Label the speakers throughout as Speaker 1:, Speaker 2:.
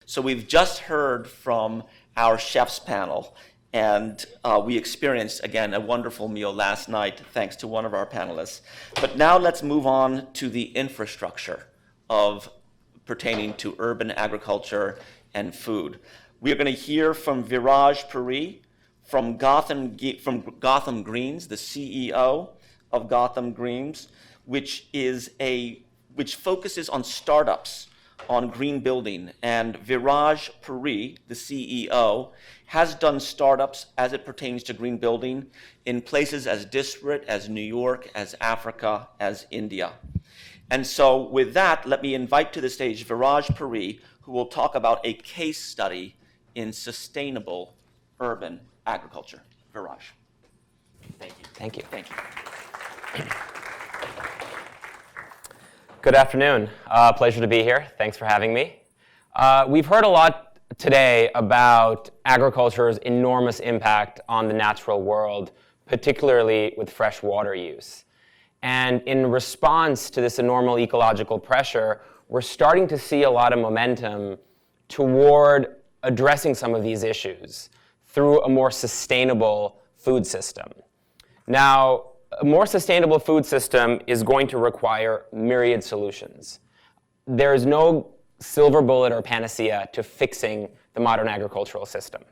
Speaker 1: So we've just heard from our chefs panel, and we experienced, again, a wonderful meal last night thanks to one of our panelists. But now let's move on to the infrastructure of pertaining to urban agriculture and food. We are going to hear from Viraj Puri from Gotham Greens, the CEO of Gotham Greens, which focuses on startups on green building. And Viraj Puri, the CEO, has done startups as it pertains to green building in places as disparate as New York, as Africa, as India. And so with that, let me invite to the stage Viraj Puri, who will talk about a case study in sustainable urban agriculture. Viraj. Thank you.
Speaker 2: Thank you.
Speaker 1: Thank you.
Speaker 2: Good afternoon. Pleasure to be here. Thanks for having me. We've heard a lot today about agriculture's enormous impact on the natural world, particularly with fresh water use. And in response to this enormous ecological pressure, we're starting to see a lot of momentum toward addressing some of these issues through a more sustainable food system. Now, a more sustainable food system is going to require myriad solutions. There is no silver bullet or panacea to fixing the modern agricultural system.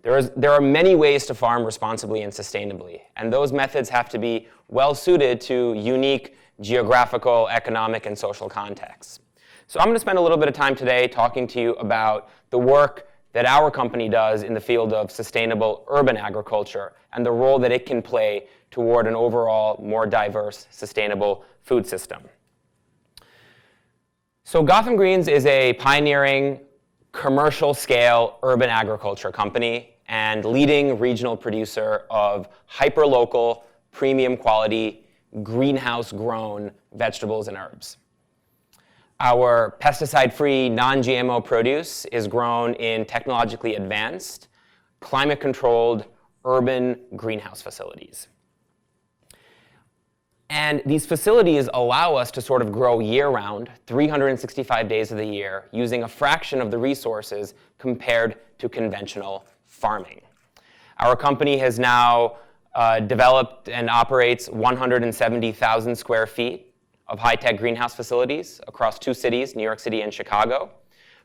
Speaker 2: There are many ways to farm responsibly and sustainably, and those methods have to be well suited to unique geographical, economic, and social contexts. So I'm going to spend a little bit of time today talking to you about the work that our company does in the field of sustainable urban agriculture and the role that it can play toward an overall more diverse, sustainable food system. So Gotham Greens is a pioneering commercial-scale urban agriculture company and leading regional producer of hyper-local, premium quality, greenhouse-grown vegetables and herbs. Our pesticide-free, non-GMO produce is grown in technologically advanced, climate-controlled urban greenhouse facilities. And these facilities allow us to sort of grow year-round, 365 days of the year, using a fraction of the resources compared to conventional farming. Our company has now developed and operates 170,000 square feet of high-tech greenhouse facilities across 2 cities, New York City and Chicago,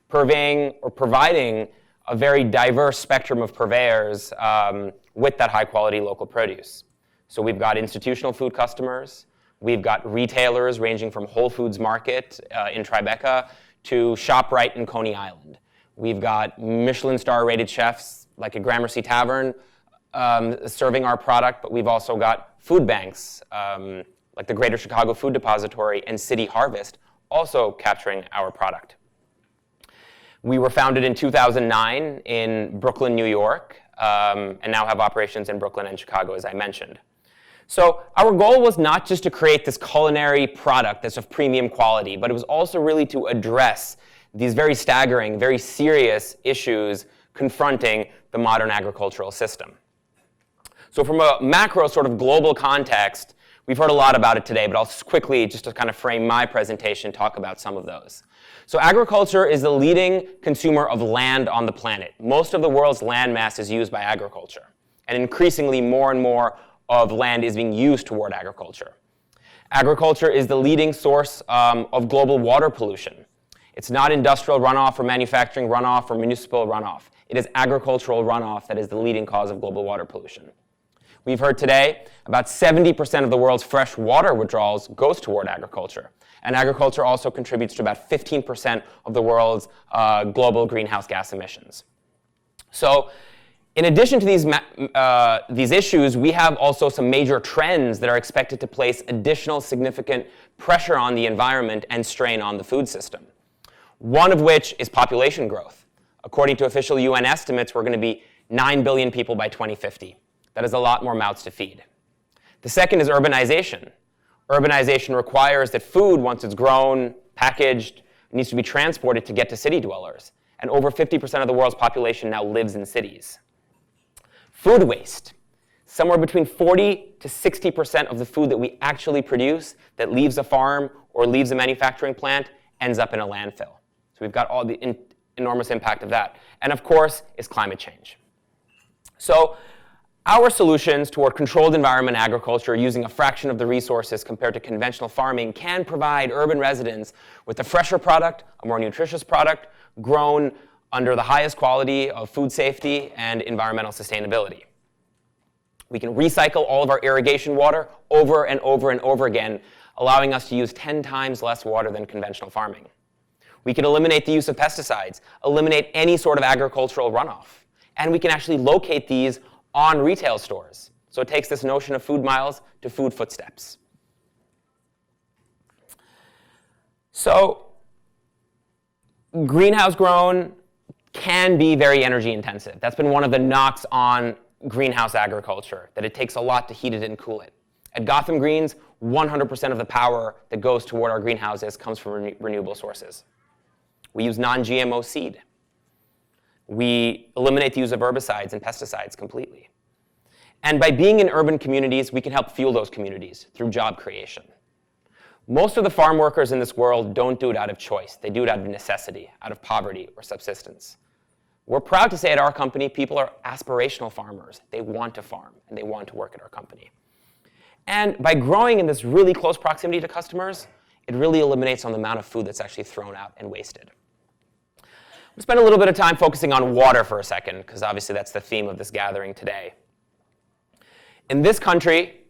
Speaker 2: providing a very diverse spectrum of purveyors with that high-quality local produce. So we've got institutional food customers, we've got retailers ranging from Whole Foods Market in Tribeca to ShopRite in Coney Island. We've got Michelin star-rated chefs like at Gramercy Tavern serving our product, but we've also got food banks like the Greater Chicago Food Depository and City Harvest, also capturing our product. We were founded in 2009 in Brooklyn, New York, and now have operations in Brooklyn and Chicago, as I mentioned. So our goal was not just to create this culinary product that's of premium quality, but it was also really to address these very staggering, very serious issues confronting the modern agricultural system. So from a macro sort of global context, we've heard a lot about it today, but I'll quickly, just to kind of frame my presentation, talk about some of those. So agriculture is the leading consumer of land on the planet. Most of the world's land mass is used by agriculture, and increasingly more and more of land is being used toward agriculture. Agriculture is the leading source of global water pollution. It's not industrial runoff or manufacturing runoff or municipal runoff. It is agricultural runoff that is the leading cause of global water pollution. We've heard today about 70% of the world's fresh water withdrawals goes toward agriculture. And agriculture also contributes to about 15% of the world's global greenhouse gas emissions. So in addition to these issues, we have also some major trends that are expected to place additional significant pressure on the environment and strain on the food system. One of which is population growth. According to official UN estimates, we're going to be 9 billion people by 2050. That is a lot more mouths to feed. The second is urbanization. Urbanization requires that food, once it's grown, packaged, needs to be transported to get to city dwellers. And over 50% of the world's population now lives in cities. Food waste. Somewhere between 40 to 60% of the food that we actually produce that leaves a farm or leaves a manufacturing plant ends up in a landfill. So we've got all the enormous impact of that. And of course, is climate change. So our solutions toward controlled environment agriculture using a fraction of the resources compared to conventional farming can provide urban residents with a fresher product, a more nutritious product, grown under the highest quality of food safety and environmental sustainability. We can recycle all of our irrigation water over and over and over again, allowing us to use 10 times less water than conventional farming. We can eliminate the use of pesticides, eliminate any sort of agricultural runoff, and we can actually locate these on retail stores. So it takes this notion of food miles to food footsteps. So greenhouse grown can be very energy intensive. That's been one of the knocks on greenhouse agriculture, that it takes a lot to heat it and cool it. At Gotham Greens, 100% of the power that goes toward our greenhouses comes from renewable sources. We use non-GMO seed. We eliminate the use of herbicides and pesticides completely. And by being in urban communities, we can help fuel those communities through job creation. Most of the farm workers in this world don't do it out of choice. They do it out of necessity, out of poverty or subsistence. We're proud to say at our company, people are aspirational farmers. They want to farm, and they want to work at our company. And by growing in this really close proximity to customers, it really eliminates on the amount of food that's actually thrown out and wasted. We'll spend a little bit of time focusing on water for a second, because obviously that's the theme of this gathering today. In this country,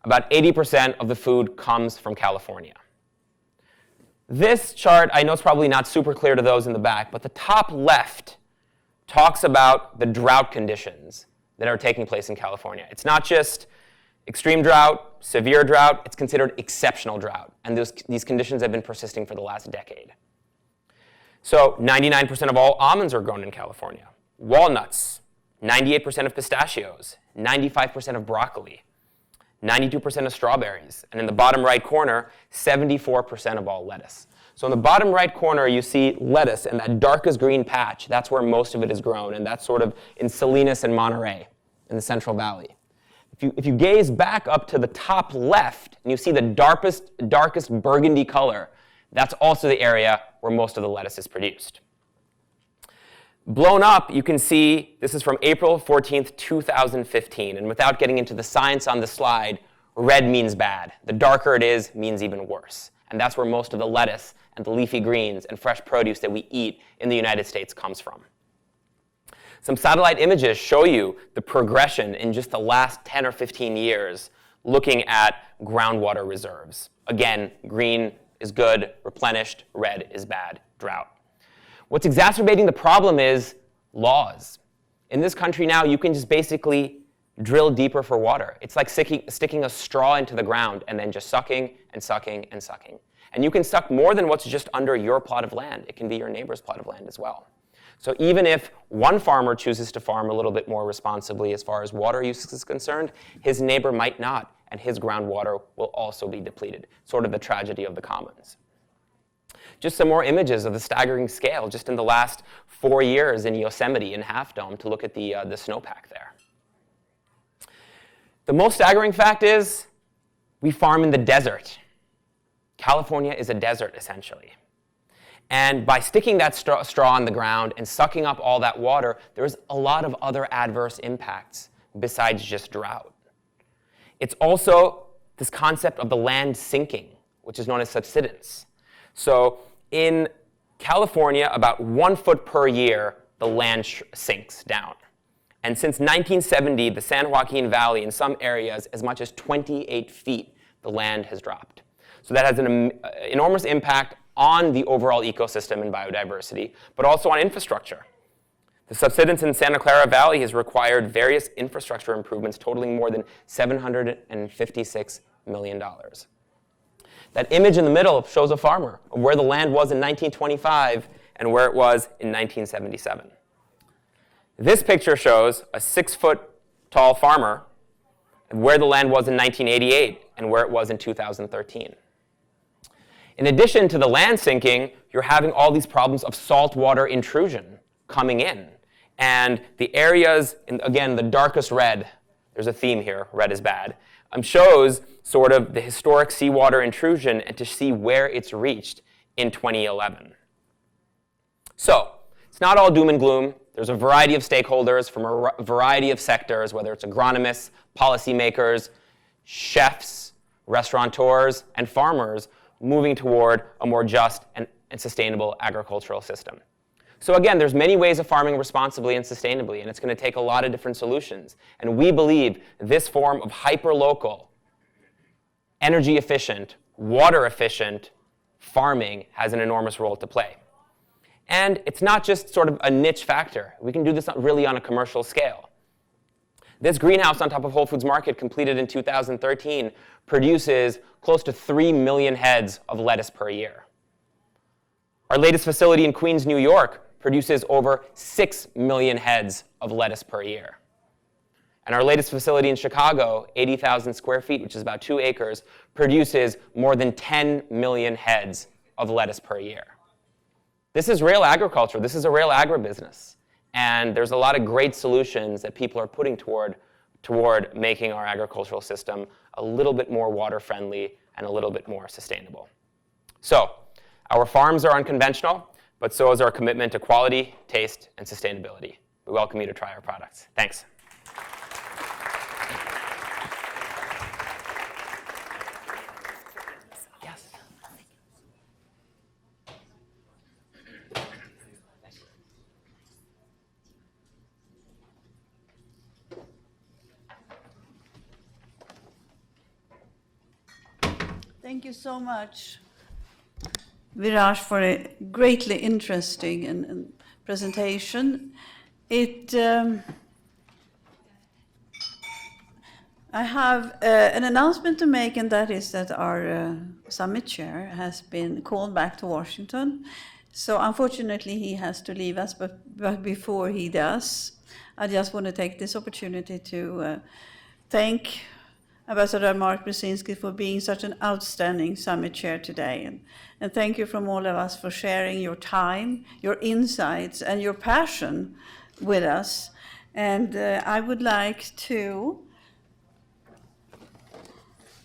Speaker 2: about 80% of the food comes from California. This chart, I know it's probably not super clear to those in the back, but the top left talks about the drought conditions that are taking place in California. It's not just extreme drought, severe drought, it's considered exceptional drought. And these conditions have been persisting for the last decade. So 99% of all almonds are grown in California. Walnuts, 98% of pistachios, 95% of broccoli, 92% of strawberries, and in the bottom right corner, 74% of all lettuce. So in the bottom right corner, you see lettuce, and that darkest green patch, that's where most of it is grown, and that's sort of in Salinas and Monterey in the Central Valley. If you gaze back up to the top left, and you see the darkest burgundy color, that's also the area where most of the lettuce is produced. Blown up, you can see, this is from April 14th, 2015, and without getting into the science on the slide, red means bad. The darker it is means even worse. And that's where most of the lettuce and the leafy greens and fresh produce that we eat in the United States comes from. Some satellite images show you the progression in just the last 10 or 15 years looking at groundwater reserves. Again, green is good, replenished, red is bad, drought. What's exacerbating the problem is laws. In this country now, you can just basically drill deeper for water. It's like sticking a straw into the ground and then just sucking and sucking and sucking. And you can suck more than what's just under your plot of land. It can be your neighbor's plot of land as well. So even if one farmer chooses to farm a little bit more responsibly as far as water use is concerned, his neighbor might not, and his groundwater will also be depleted. Sort of the tragedy of the commons. Just some more images of the staggering scale just in the last 4 years in Yosemite and Half Dome to look at the snowpack there. The most staggering fact is we farm in the desert. California is a desert, essentially. And by sticking that straw in the ground and sucking up all that water, there's a lot of other adverse impacts besides just drought. It's also this concept of the land sinking, which is known as subsidence. So in California, about 1 foot per year, the land sinks down. And since 1970, the San Joaquin Valley, in some areas, as much as 28 feet, the land has dropped. So that has an enormous impact on the overall ecosystem and biodiversity, but also on infrastructure. The subsidence in Santa Clara Valley has required various infrastructure improvements totaling more than $756 million. That image in the middle shows a farmer of where the land was in 1925 and where it was in 1977. This picture shows a 6-foot-tall farmer and where the land was in 1988 and where it was in 2013. In addition to the land sinking, you're having all these problems of saltwater intrusion coming in. And the areas, again, the darkest red, there's a theme here, red is bad, shows sort of the historic seawater intrusion and to see where it's reached in 2011. So, It's not all doom and gloom. There's a variety of stakeholders from a variety of sectors, whether it's agronomists, policymakers, chefs, restaurateurs, and farmers, moving toward a more just and sustainable agricultural system. So again, there's many ways of farming responsibly and sustainably, and it's going to take a lot of different solutions. And we believe this form of hyper-local, energy-efficient, water-efficient farming has an enormous role to play. And it's not just sort of a niche factor. We can do this really on a commercial scale. This greenhouse on top of Whole Foods Market, completed in 2013, produces close to 3 million heads of lettuce per year. Our latest facility in Queens, New York, produces over 6 million heads of lettuce per year. And our latest facility in Chicago, 80,000 square feet, which is about 2 acres, produces more than 10 million heads of lettuce per year. This is real agriculture. This is a real agribusiness. And there's a lot of great solutions that people are putting toward making our agricultural system a little bit more water-friendly and a little bit more sustainable. So, our farms are unconventional, but so is our commitment to quality, taste, and sustainability. We welcome you to try our products. Thanks. Yes.
Speaker 3: Thank you so much, Viraj, for a greatly interesting and presentation. I have an announcement to make, and that is that our summit chair has been called back to Washington. So unfortunately, he has to leave us, but before he does, I just want to take this opportunity to thank Ambassador Mark Brzezinski for being such an outstanding summit chair today. And thank you from all of us for sharing your time, your insights, and your passion with us. And I would like to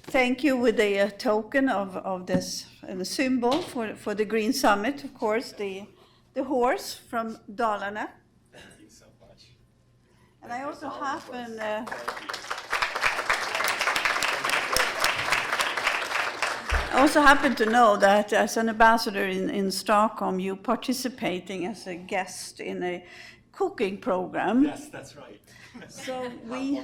Speaker 3: thank you with a token of this, the symbol for the Green Summit, of course, the horse from Dalarna.
Speaker 1: Thank you so much.
Speaker 3: And I also happen to know that as an ambassador in Stockholm, you're participating as a guest in a cooking program.
Speaker 1: Yes, that's right.
Speaker 3: So we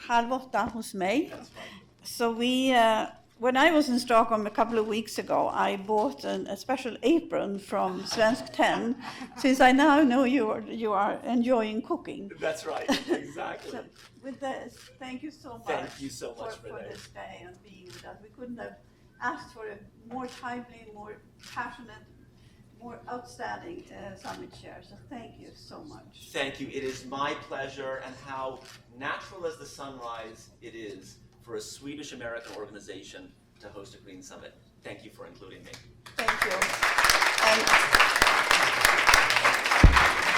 Speaker 3: halv åtta hos mig.
Speaker 1: That's right.
Speaker 3: So when I was in Stockholm a couple of weeks ago, I bought a special apron from Svensk 10, since I now know you are enjoying cooking.
Speaker 1: That's right, exactly.
Speaker 3: So with this, thank you so much.
Speaker 1: Thank you so much for that.
Speaker 3: this day and being with us. We couldn't have asked for a more timely, more passionate, more outstanding summit chair. So thank you so much.
Speaker 1: Thank you. It is my pleasure, and how natural as the sunrise it is for a Swedish-American organization to host a Green Summit. Thank you for including me.
Speaker 3: Thank you. And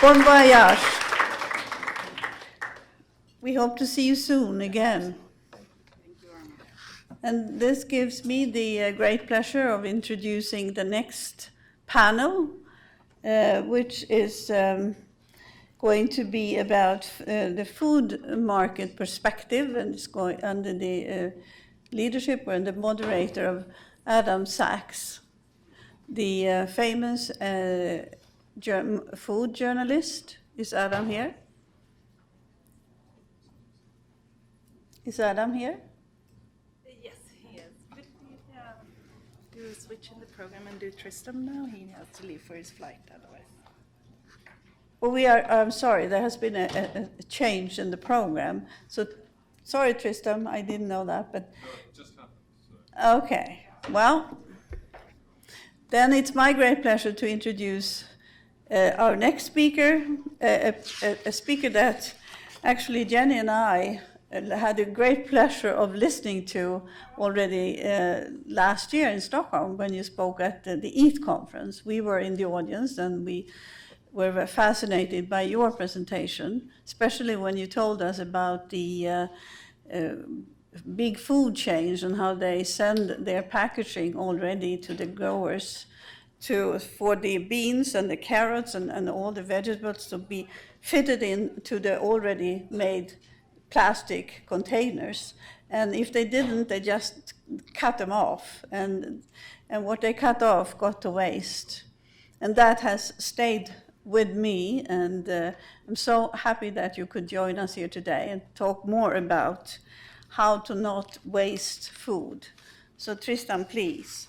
Speaker 3: bon voyage. We hope to see you soon again. And this gives me the great pleasure of introducing the next panel, which is going to be about the food market perspective, and it's going under the leadership and the moderator of Adam Sachs, the famous food journalist. Is Adam here? Is Adam here?
Speaker 4: Yes, he is. But do a switch in the program and do Tristan now? He has to leave for his flight otherwise.
Speaker 3: Well, I'm sorry, there has been a change in the program. So, sorry, Tristan, I didn't know that, but.
Speaker 5: No, it just happened. So.
Speaker 3: Okay, well, then it's my great pleasure to introduce our next speaker, a speaker that actually Jenny and I had a great pleasure of listening to already last year in Stockholm when you spoke at the EAT conference. We were in the audience and we were fascinated by your presentation, especially when you told us about the big food chains and how they send their packaging already to the growers for the beans and the carrots and all the vegetables to be fitted into the already made plastic containers. And if they didn't, they just cut them off. And what they cut off got to waste. And that has stayed with me. And I'm so happy that you could join us here today and talk more about how to not waste food. So Tristan, please.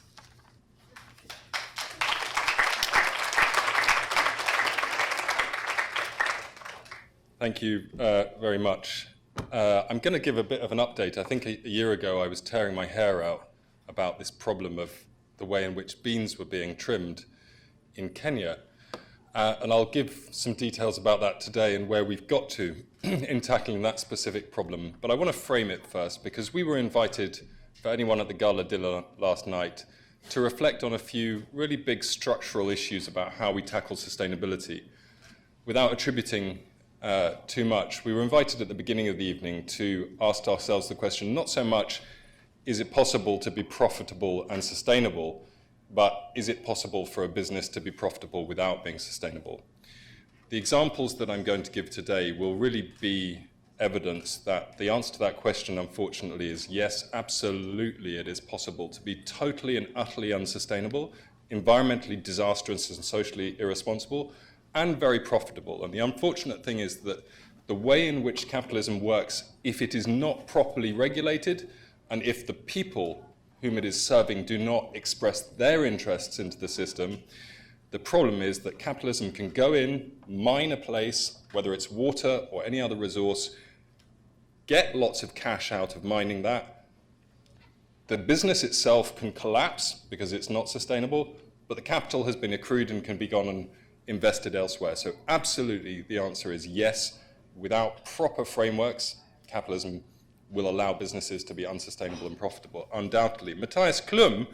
Speaker 5: Thank you very much. I'm going to give a bit of an update. I think a year ago I was tearing my hair out about this problem of the way in which beans were being trimmed in Kenya. And I'll give some details about that today and where we've got to in tackling that specific problem. But I want to frame it first because we were invited, for anyone at the Gala Dinner last night, to reflect on a few really big structural issues about how we tackle sustainability. Without attributing too much, we were invited at the beginning of the evening to ask ourselves the question, not so much, is it possible to be profitable and sustainable, but is it possible for a business to be profitable without being sustainable? The examples that I'm going to give today will really be evidence that the answer to that question, unfortunately, is yes, absolutely it is possible to be totally and utterly unsustainable, environmentally disastrous and socially irresponsible, and very profitable. And the unfortunate thing is that the way in which capitalism works, if it is not properly regulated, and if the people whom it is serving do not express their interests into the system, the problem is that capitalism can go in, mine a place, whether it's water or any other resource, get lots of cash out of mining that. The business itself can collapse because it's not sustainable, but the capital has been accrued and can be gone and invested elsewhere. So absolutely the answer is yes. Without proper frameworks, capitalism will allow businesses to be unsustainable and profitable, undoubtedly. Matthias Klum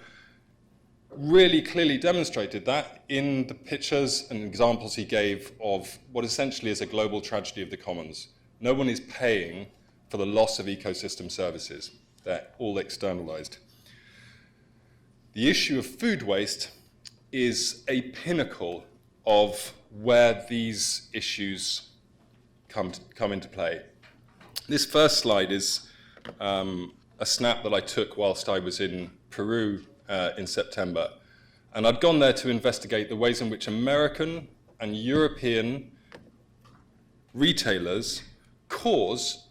Speaker 5: really clearly demonstrated that in the pictures and examples he gave of what essentially is a global tragedy of the commons. No one is paying for the loss of ecosystem services. They're all externalized. The issue of food waste is a pinnacle of where these issues come into play. This first slide is a snap that I took whilst I was in Peru in September. And I'd gone there to investigate the ways in which American and European retailers cause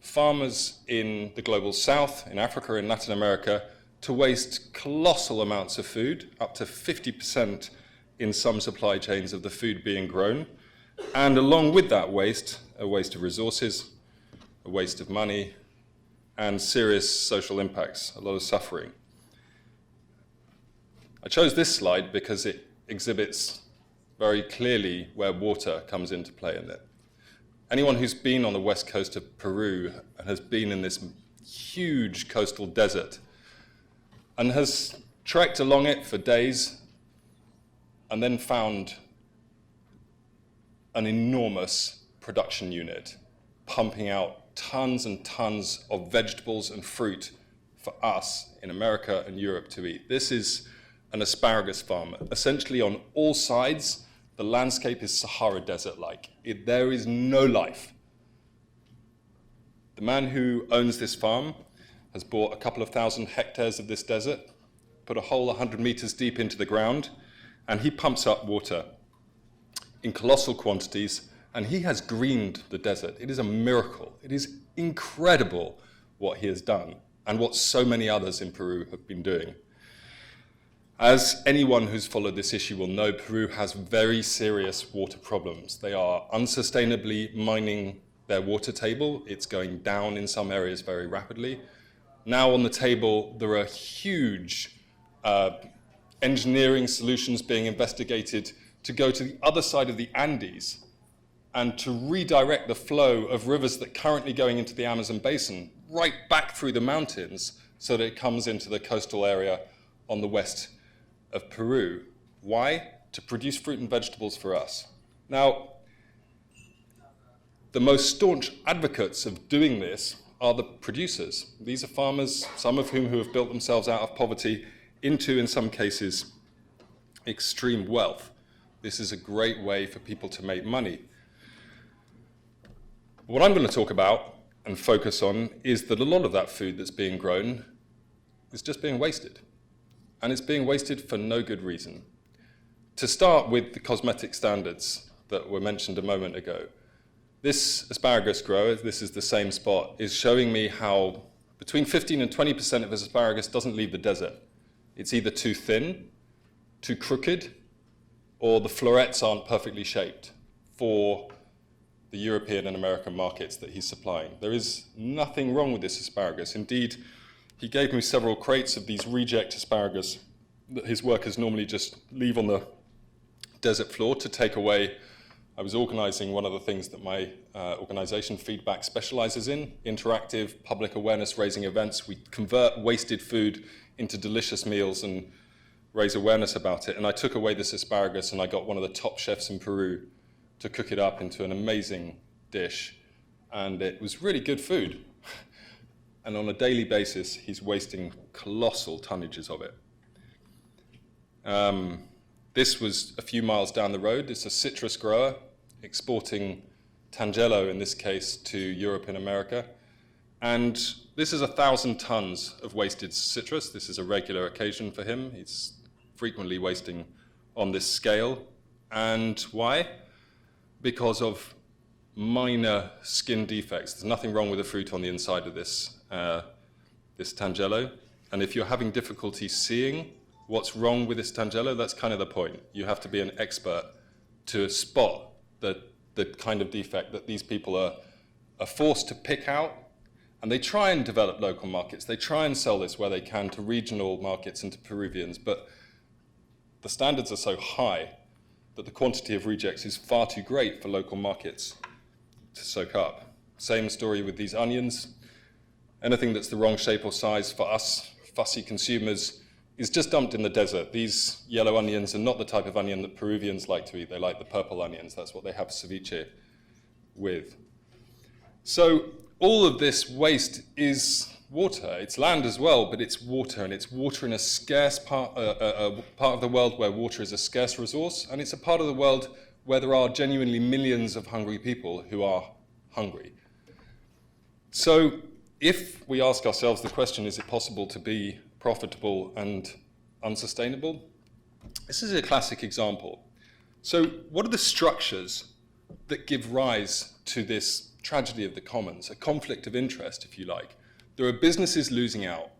Speaker 5: farmers in the global south, in Africa, in Latin America, to waste colossal amounts of food, up to 50% in some supply chains of the food being grown. And along with that waste, a waste of resources, a waste of money, and serious social impacts, a lot of suffering. I chose this slide because it exhibits very clearly where water comes into play in it. Anyone who's been on the west coast of Peru and has been in this huge coastal desert and has trekked along it for days and then found an enormous production unit pumping out tons and tons of vegetables and fruit for us in America and Europe to eat. This is an asparagus farm. Essentially on all sides, the landscape is Sahara Desert-like. There is no life. The man who owns this farm has bought a couple of thousand hectares of this desert, put a hole 100 meters deep into the ground, and he pumps up water in colossal quantities, and he has greened the desert. It is a miracle. It is incredible what he has done and what so many others in Peru have been doing. As anyone who's followed this issue will know, Peru has very serious water problems. They are unsustainably mining their water table. It's going down in some areas very rapidly. Now on the table, there are huge engineering solutions being investigated to go to the other side of the Andes and to redirect the flow of rivers that are currently going into the Amazon basin right back through the mountains so that it comes into the coastal area on the west of Peru. Why? To produce fruit and vegetables for us. Now, the most staunch advocates of doing this are the producers. These are farmers, some of whom who have built themselves out of poverty into, in some cases, extreme wealth. This is a great way for people to make money. What I'm going to talk about and focus on is that a lot of that food that's being grown is just being wasted. And it's being wasted for no good reason. To start with the cosmetic standards that were mentioned a moment ago, this asparagus grower, this is the same spot, is showing me how between 15 and 20% of his asparagus doesn't leave the desert. It's either too thin, too crooked, or the florets aren't perfectly shaped for the European and American markets that he's supplying. There is nothing wrong with this asparagus. Indeed, he gave me several crates of these reject asparagus that his workers normally just leave on the desert floor to take away. I was organizing one of the things that my organization, Feedback, specializes in, interactive public awareness raising events. We convert wasted food into delicious meals and raise awareness about it. And I took away this asparagus and I got one of the top chefs in Peru to cook it up into an amazing dish. And it was really good food. And on a daily basis, he's wasting colossal tonnages of it. This was a few miles down the road. It's a citrus grower exporting Tangelo, in this case, to Europe and America. And this is 1,000 tons of wasted citrus. This is a regular occasion for him. He's frequently wasting on this scale. And why? Because of minor skin defects. There's nothing wrong with the fruit on the inside of this Tangelo. And if you're having difficulty seeing what's wrong with this Tangelo, that's kind of the point. You have to be an expert to spot the kind of defect that these people are forced to pick out. And they try and develop local markets. They try and sell this where they can to regional markets and to Peruvians, but the standards are so high that the quantity of rejects is far too great for local markets to soak up. Same story with these onions. Anything that's the wrong shape or size for us, fussy consumers, is just dumped in the desert. These yellow onions are not the type of onion that Peruvians like to eat. They like the purple onions. That's what they have ceviche with. So all of this waste is water. It's land as well, but it's water, and it's water in a scarce part of the world where water is a scarce resource, and it's a part of the world where there are genuinely millions of hungry people who are hungry. So if we ask ourselves the question, is it possible to be profitable and unsustainable? This is a classic example. So what are the structures that give rise to this tragedy of the commons, a conflict of interest, if you like? There are businesses losing out.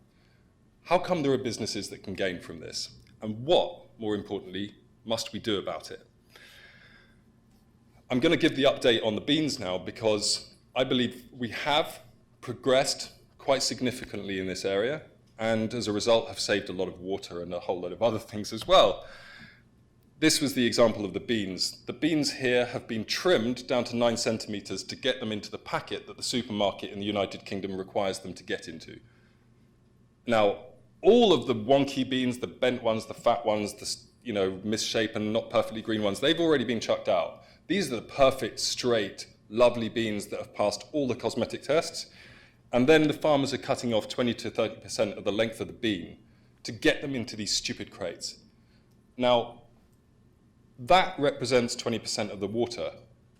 Speaker 5: How come there are businesses that can gain from this? And what, more importantly, must we do about it? I'm going to give the update on the beans now because I believe we have progressed quite significantly in this area, and as a result have saved a lot of water and a whole lot of other things as well. This was the example of the beans. The beans here have been trimmed down to 9 centimeters to get them into the packet that the supermarket in the United Kingdom requires them to get into. Now, all of the wonky beans, the bent ones, the fat ones, the misshapen, not perfectly green ones, they've already been chucked out. These are the perfect, straight, lovely beans that have passed all the cosmetic tests. And then the farmers are cutting off 20 to 30% of the length of the bean to get them into these stupid crates. Now, that represents 20% of the water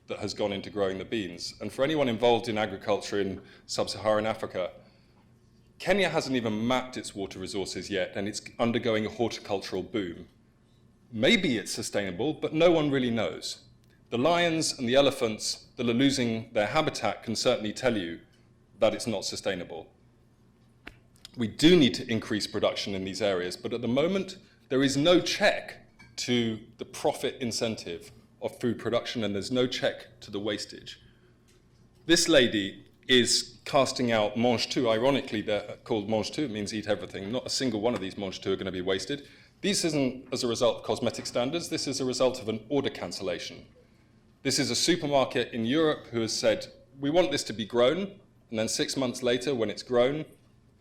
Speaker 5: that has gone into growing the beans. And for anyone involved in agriculture in sub-Saharan Africa, Kenya hasn't even mapped its water resources yet, and it's undergoing a horticultural boom. Maybe it's sustainable, but no one really knows. The lions and the elephants that are losing their habitat can certainly tell you that it's not sustainable. We do need to increase production in these areas, but at the moment, there is no check to the profit incentive of food production, and there's no check to the wastage. This lady is casting out mange tout. Ironically, they're called mange tout. It means eat everything. Not a single one of these mange tout are going to be wasted. This isn't as a result of cosmetic standards. This is a result of an order cancellation. This is a supermarket in Europe who has said, we want this to be grown, and then 6 months later, when it's grown,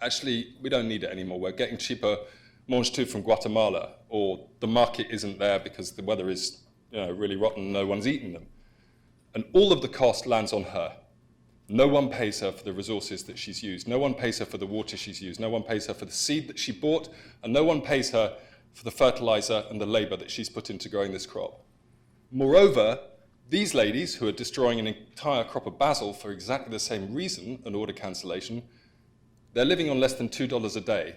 Speaker 5: actually, we don't need it anymore. We're getting cheaper mange tout from Guatemala, or the market isn't there because the weather is really rotten, no one's eating them. And all of the cost lands on her. No one pays her for the resources that she's used. No one pays her for the water she's used. No one pays her for the seed that she bought. And no one pays her for the fertilizer and the labor that she's put into growing this crop. Moreover, these ladies who are destroying an entire crop of basil for exactly the same reason, an order cancellation, they're living on less than $2 a day,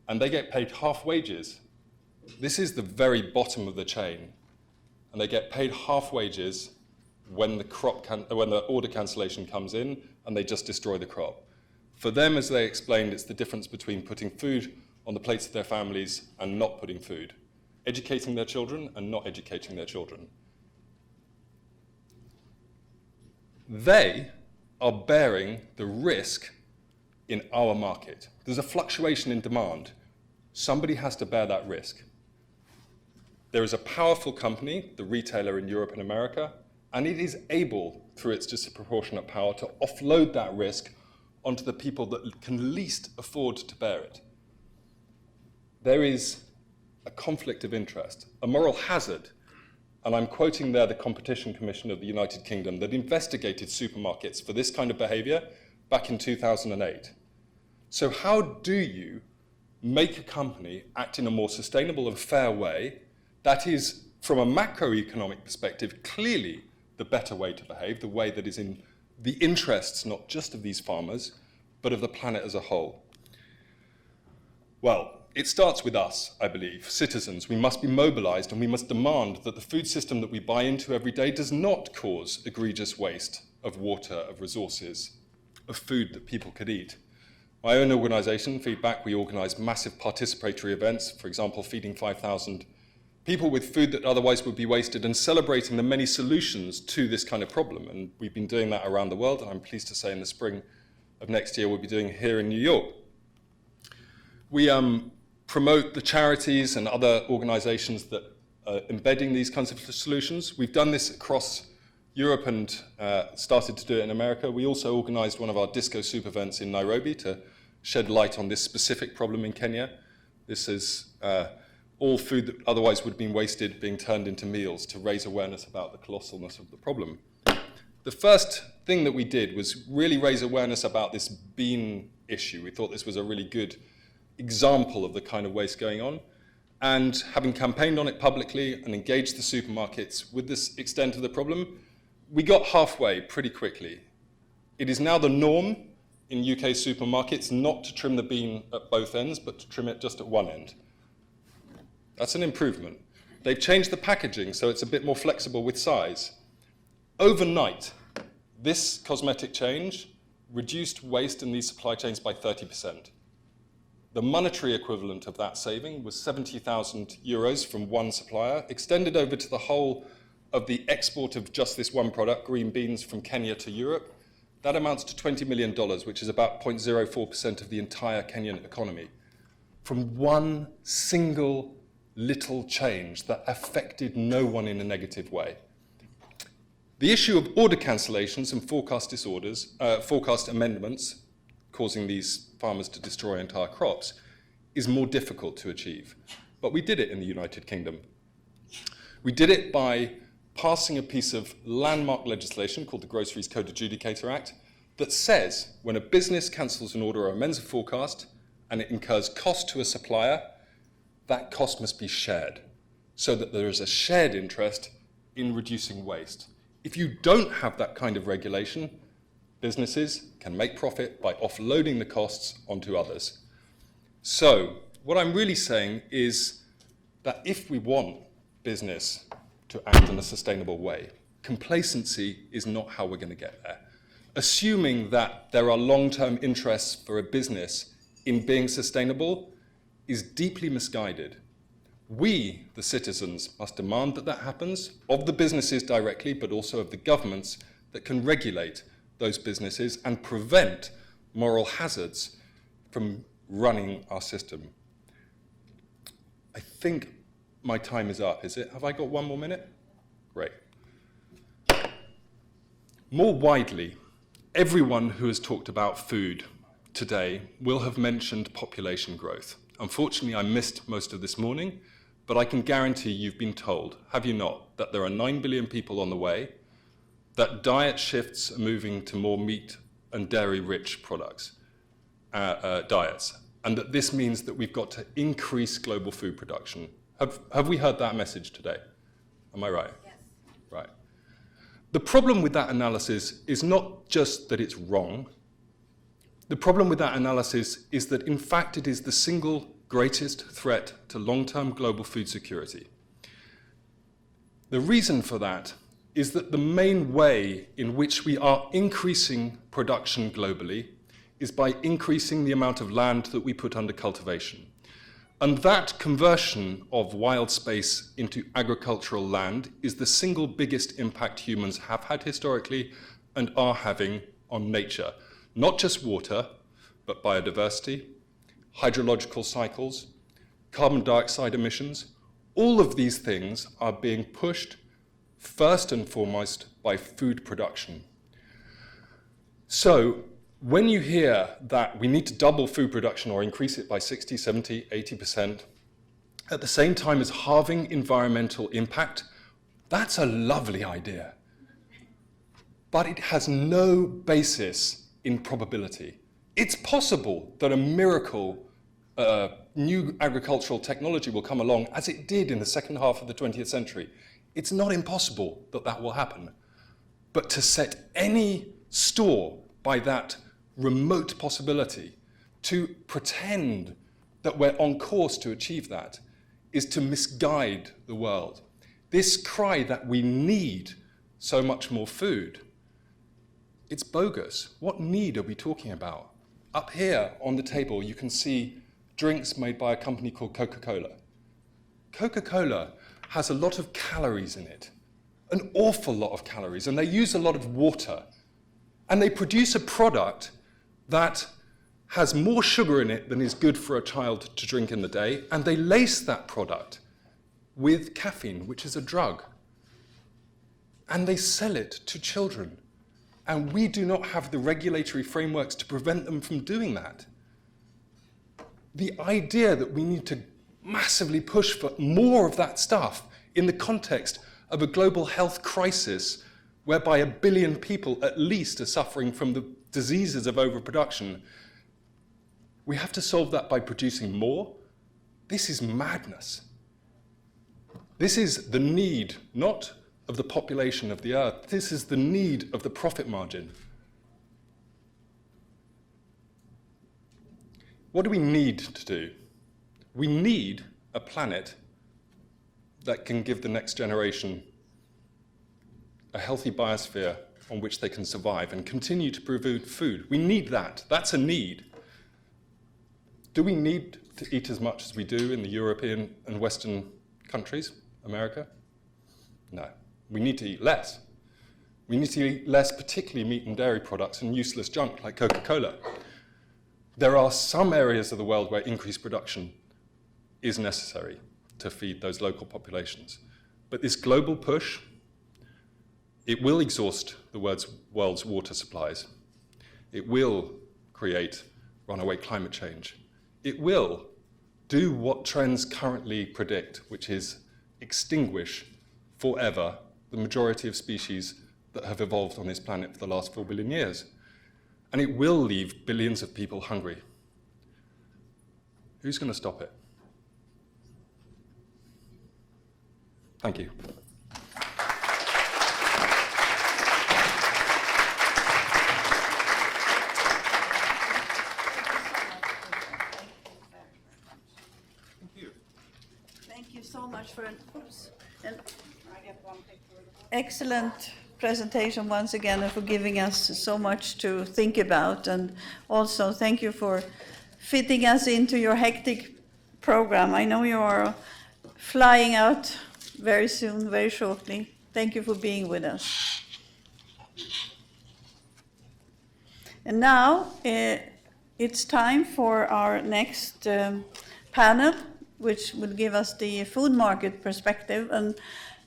Speaker 5: and they get paid half wages. This is the very bottom of the chain, and they get paid half wages when the order cancellation comes in, and they just destroy the crop. For them, as they explained, it's the difference between putting food on the plates of their families and not putting food, educating their children and not educating their children. They are bearing the risk in our market. There's a fluctuation in demand. Somebody has to bear that risk. There is a powerful company, the retailer in Europe and America, and it is able, through its disproportionate power, to offload that risk onto the people that can least afford to bear it. There is a conflict of interest, a moral hazard, and I'm quoting there the Competition Commission of the United Kingdom that investigated supermarkets for this kind of behavior back in 2008. So how do you make a company act in a more sustainable and fair way that is, from a macroeconomic perspective, clearly the better way to behave, the way that is in the interests not just of these farmers, but of the planet as a whole? Well, it starts with us, I believe, citizens. We must be mobilized and we must demand that the food system that we buy into every day does not cause egregious waste of water, of resources, of food that people could eat. My own organization, Feedback, we organize massive participatory events, for example, feeding 5,000 people with food that otherwise would be wasted and celebrating the many solutions to this kind of problem. And we've been doing that around the world, and I'm pleased to say in the spring of next year we'll be doing it here in New York. We promote the charities and other organizations that are embedding these kinds of solutions. We've done this across Europe and started to do it in America. We also organized one of our Disco Soup events in Nairobi to shed light on this specific problem in Kenya. This is all food that otherwise would have been wasted being turned into meals to raise awareness about the colossalness of the problem. The first thing that we did was really raise awareness about this bean issue. We thought this was a really good example of the kind of waste going on. And having campaigned on it publicly and engaged the supermarkets with this extent of the problem, we got halfway pretty quickly. It is now the norm in UK supermarkets not to trim the bean at both ends, but to trim it just at one end. That's an improvement. They've changed the packaging so it's a bit more flexible with size. Overnight, this cosmetic change reduced waste in these supply chains by 30%. The monetary equivalent of that saving was 70,000 euros from one supplier, extended over to the whole of the export of just this one product, green beans, from Kenya to Europe. That amounts to $20 million, which is about 0.04% of the entire Kenyan economy, from one single little change that affected no one in a negative way. The issue of order cancellations and forecast amendments, causing these farmers to destroy entire crops, is more difficult to achieve. But we did it in the United Kingdom. We did it by passing a piece of landmark legislation called the Groceries Code Adjudicator Act that says when a business cancels an order or amends a forecast and it incurs cost to a supplier, that cost must be shared so that there is a shared interest in reducing waste. If you don't have that kind of regulation, businesses can make profit by offloading the costs onto others. So what I'm really saying is that if we want business to act in a sustainable way, complacency is not how we're going to get there. Assuming that there are long-term interests for a business in being sustainable is deeply misguided. We, the citizens, must demand that that happens, of the businesses directly, but also of the governments that can regulate those businesses and prevent moral hazards from running our system. I think my time is up, is it? Have I got one more minute? Great. More widely, everyone who has talked about food today will have mentioned population growth. Unfortunately, I missed most of this morning, but I can guarantee you've been told, have you not, that there are 9 billion people on the way, that diet shifts are moving to more meat and dairy-rich products, diets, and that this means that we've got to increase global food production. Have we heard that message today? Am I right?
Speaker 4: Yes.
Speaker 5: Right. The problem with that analysis is not just that it's wrong. The problem with that analysis is that, in fact, it is the single greatest threat to long-term global food security. The reason for that is that the main way in which we are increasing production globally is by increasing the amount of land that we put under cultivation. And that conversion of wild space into agricultural land is the single biggest impact humans have had historically and are having on nature. Not just water, but biodiversity, hydrological cycles, carbon dioxide emissions. All of these things are being pushed first and foremost by food production. So when you hear that we need to double food production or increase it by 60, 70, 80%, at the same time as halving environmental impact, that's a lovely idea. But it has no basis in probability. It's possible that a miracle new agricultural technology will come along, as it did in the second half of the 20th century. It's not impossible that that will happen. But to set any store by that remote possibility, to pretend that we're on course to achieve that, is to misguide the world. This cry that we need so much more food, it's bogus. What need are we talking about? Up here on the table, you can see drinks made by a company called Coca-Cola. Coca-Cola has a lot of calories in it, an awful lot of calories, and they use a lot of water. And they produce a product that has more sugar in it than is good for a child to drink in the day, and they lace that product with caffeine, which is a drug. And they sell it to children. And we do not have the regulatory frameworks to prevent them from doing that. The idea that we need to massively push for more of that stuff in the context of a global health crisis whereby 1 billion people at least are suffering from the diseases of overproduction, we have to solve that by producing more. This is madness. This is the need, not of the population of the earth. This is the need of the profit margin. What do we need to do? We need a planet that can give the next generation a healthy biosphere on which they can survive and continue to provide food. We need that. That's a need. Do we need to eat as much as we do in the European and Western countries, America? No. We need to eat less. We need to eat less, particularly meat and dairy products and useless junk like Coca-Cola. There are some areas of the world where increased production is necessary to feed those local populations. But this global push, it will exhaust the world's water supplies. It will create runaway climate change. It will do what trends currently predict, which is extinguish forever the majority of species that have evolved on this planet for the last 4 billion years. And it will leave billions of people hungry. Who's going to stop it? Thank you.
Speaker 3: Thank you so much for an excellent presentation once again, and for giving us so much to think about. And also thank you for fitting us into your hectic program. I know you are flying out very soon, very shortly. Thank you for being with us. And now it's time for our next panel, which will give us the food market perspective.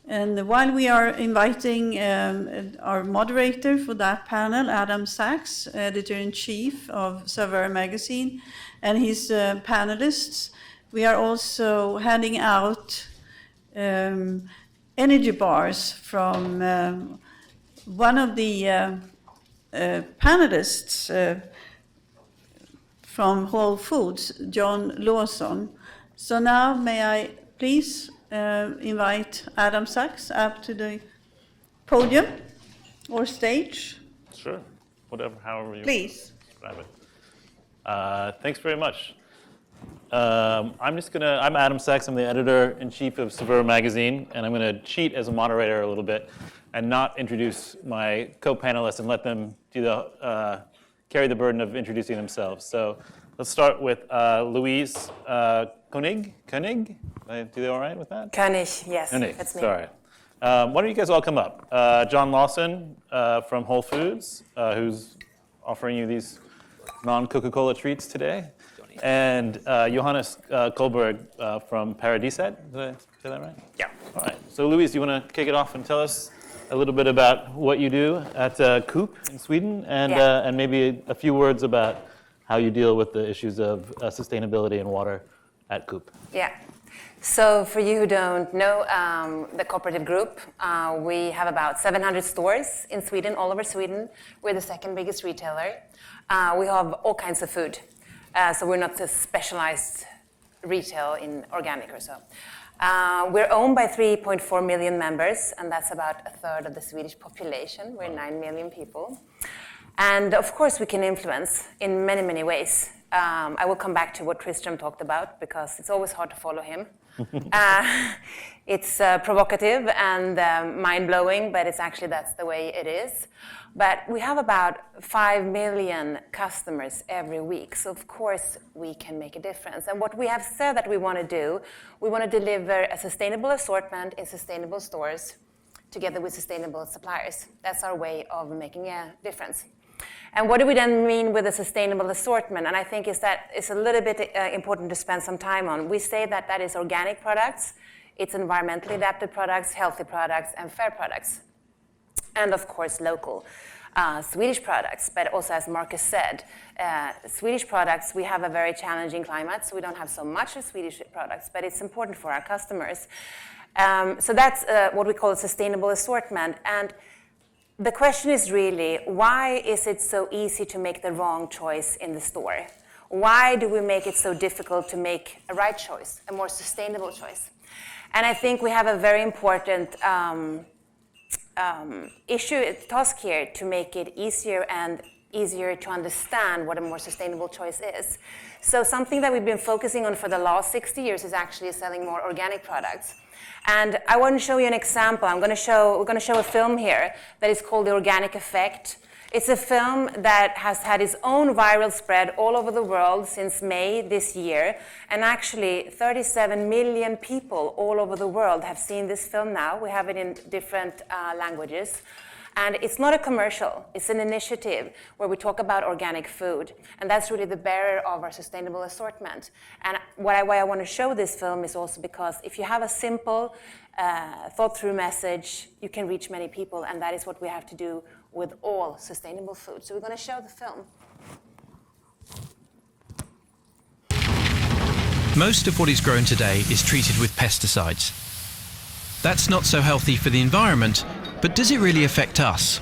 Speaker 3: And while we are inviting our moderator for that panel, Adam Sachs, editor-in-chief of Saveur magazine, and his panelists, we are also handing out energy bars from one of the panelists from Whole Foods, John Lawson. So now may I please invite Adam Sachs up to the podium or stage.
Speaker 6: Sure, whatever, however you
Speaker 3: Please.
Speaker 6: describe it. Thanks very much. I'm Adam Sachs, I'm the editor-in-chief of Saveur magazine, and I'm gonna cheat as a moderator a little bit and not introduce my co-panelists and let them do carry the burden of introducing themselves. So let's start with Louise Koenig? Did I do all right with that?
Speaker 7: Koenig, yes,
Speaker 6: Koenig,
Speaker 7: that's me.
Speaker 6: sorry. Why don't you guys all come up? John Lawson from Whole Foods, who's offering you these non-Coca-Cola treats today. And Johannes Kohlberg from Paradiset. Did I say that right?
Speaker 2: Yeah.
Speaker 6: All right. So Louise, you want to kick it off and tell us a little bit about what you do at Coop in Sweden, and maybe a few words about how you deal with the issues of sustainability and water at Coop.
Speaker 7: Yeah. So for you who don't know the cooperative group, we have about 700 stores in Sweden, all over Sweden. We're the second biggest retailer. We have all kinds of food. So we're not a specialized retail in organic or so. We're owned by 3.4 million members, and that's about a third of the Swedish population. We're 9 million people. And of course, we can influence in many, many ways. I will come back to what Tristram talked about, because it's always hard to follow him. It's provocative and mind-blowing, but it's actually that's the way it is. But we have about 5 million customers every week, so of course we can make a difference. And what we have said that we want to do, we want to deliver a sustainable assortment in sustainable stores together with sustainable suppliers. That's our way of making a difference. And what do we then mean with a sustainable assortment? And I think it's a little bit important to spend some time on. We say that that is organic products, it's environmentally adapted products, healthy products, and fair products. And of course, local. Swedish products, but also as Marcus said, Swedish products, we have a very challenging climate, so we don't have so much of Swedish products, but it's important for our customers. So that's what we call a sustainable assortment. And the question is really, why is it so easy to make the wrong choice in the store? Why do we make it so difficult to make a right choice, a more sustainable choice? And I think we have a very important task here to make it easier and easier to understand what a more sustainable choice is. So something that we've been focusing on for the last 60 years is actually selling more organic products. And I want to show you an example. We're going to show a film here that is called The Organic Effect. It's a film that has had its own viral spread all over the world since May this year. And actually, 37 million people all over the world have seen this film now. We have it in different languages. And it's not a commercial, it's an initiative where we talk about organic food. And that's really the bearer of our sustainable assortment. And why I want to show this film is also because if you have a simple, thought-through message, you can reach many people, and that is what we have to do with all sustainable food. So we're going to show the film.
Speaker 8: Most of what is grown today is treated with pesticides. That's not so healthy for the environment, but does it really affect us?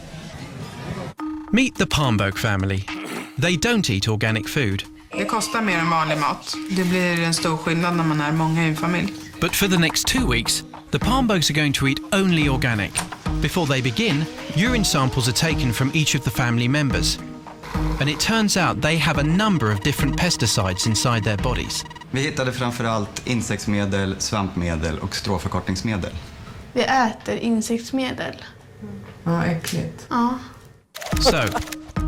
Speaker 8: Meet the Palmbok family. They don't eat organic food.
Speaker 9: Det kostar mer än vanlig mat. Det blir en stor skillnad när man är många i en familj.
Speaker 8: But for the next 2 weeks, the Palmboks are going to eat only organic. Before they begin, urine samples are taken from each of the family members. And it turns out they have a number of different pesticides inside their bodies.
Speaker 10: Vi hittade framförallt insektsmedel, svampmedel och stråförkortningsmedel.
Speaker 11: Vi äter insektsmedel.
Speaker 9: Ja, äckligt.
Speaker 11: Ja.
Speaker 8: So,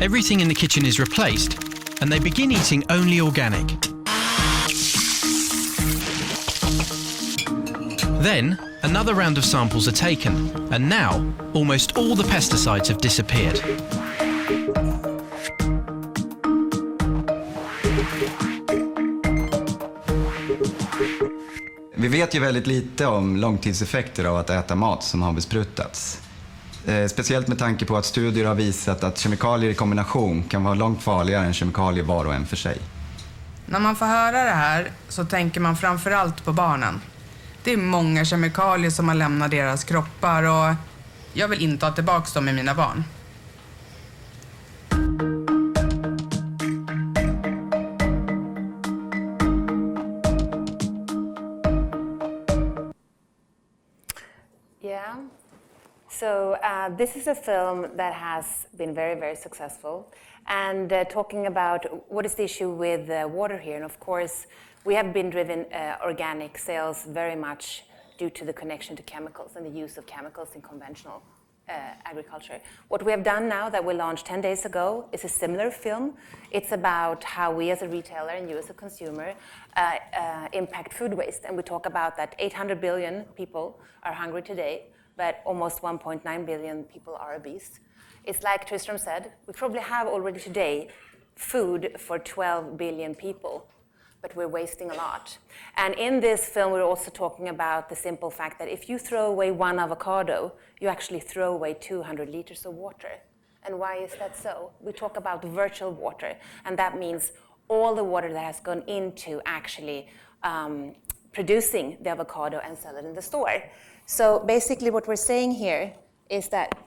Speaker 8: everything in the kitchen is replaced, and they begin eating only organic. Then, another round of samples are taken, and now, almost all the pesticides have disappeared.
Speaker 10: Vi vet ju väldigt lite om långtidseffekter av att äta mat som har besprutats. Speciellt med tanke på att studier har visat att kemikalier i kombination kan vara långt farligare än kemikalier var och en för sig.
Speaker 9: När man får höra det här så tänker man framförallt på barnen. Det är många kemikalier som har lämnat deras kroppar och jag vill inte ha tillbaka dem i mina barn.
Speaker 7: This is a film that has been very, very successful. And talking about what is the issue with water here. And of course, we have been driven organic sales very much due to the connection to chemicals and the use of chemicals in conventional agriculture. What we have done now that we launched 10 days ago is a similar film. It's about how we as a retailer and you as a consumer impact food waste. And we talk about that 800 billion people are hungry today, but almost 1.9 billion people are obese. It's like Tristram said, we probably have already today food for 12 billion people, but we're wasting a lot. And in this film, we're also talking about the simple fact that if you throw away one avocado, you actually throw away 200 liters of water. And why is that so? We talk about virtual water, and that means all the water that has gone into actually producing the avocado and sell it in the store. So basically what we're saying here is that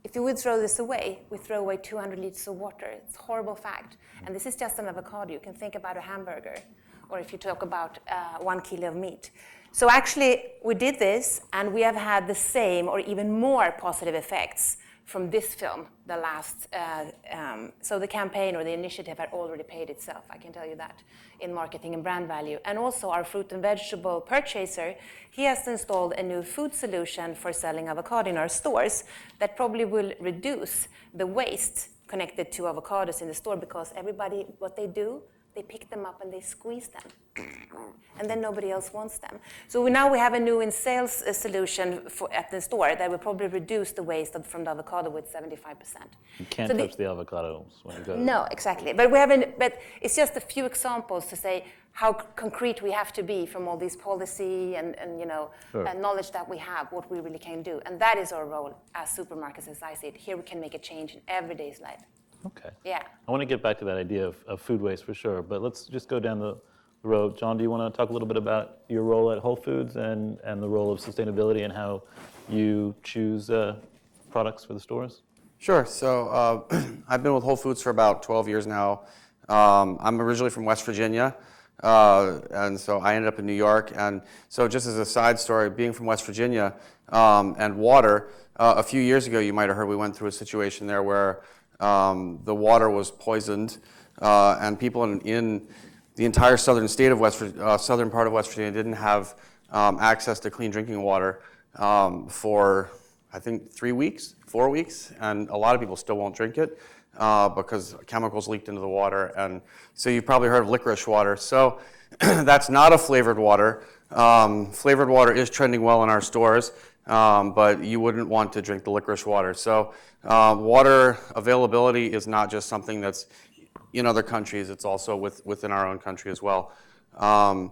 Speaker 7: if you would throw this away, we throw away 200 liters of water. It's a horrible fact. And this is just an avocado. You can think about a hamburger, or if you talk about 1 kilo of meat. So actually, we did this, and we have had the same or even more positive effects from this film, the last. So the campaign or the initiative had already paid itself, I can tell you that, in marketing and brand value. And also our fruit and vegetable purchaser, he has installed a new food solution for selling avocado in our stores that probably will reduce the waste connected to avocados in the store, because everybody, what they do, they pick them up and they squeeze them. And then nobody else wants them. So now we have a new in sales solution at the store that will probably reduce the waste from the avocado with 75%.
Speaker 6: You can't touch the avocados when you go.
Speaker 7: No, exactly. But but it's just a few examples to say how concrete we have to be from all these policy and knowledge that we have, what we really can do. And that is our role as supermarkets, as I see it. Here we can make a change in everyday's life.
Speaker 6: Okay.
Speaker 7: Yeah.
Speaker 6: I want to get back to that idea of food waste for sure, but let's just go down the road. John, do you want to talk a little bit about your role at Whole Foods and the role of sustainability and how you choose products for the stores?
Speaker 12: Sure. So I've been with Whole Foods for about 12 years now. I'm originally from West Virginia, and so I ended up in New York. And so just as a side story, being from West Virginia and water, a few years ago, you might have heard we went through a situation there where the water was poisoned, and people in the entire southern state of southern part of West Virginia didn't have access to clean drinking water for, I think, 4 weeks, and a lot of people still won't drink it because chemicals leaked into the water. And so you've probably heard of licorice water. So that's not a flavored water. Flavored water is trending well in our stores, but you wouldn't want to drink the licorice water. So water availability is not just something that's in other countries, it's also within our own country as well. I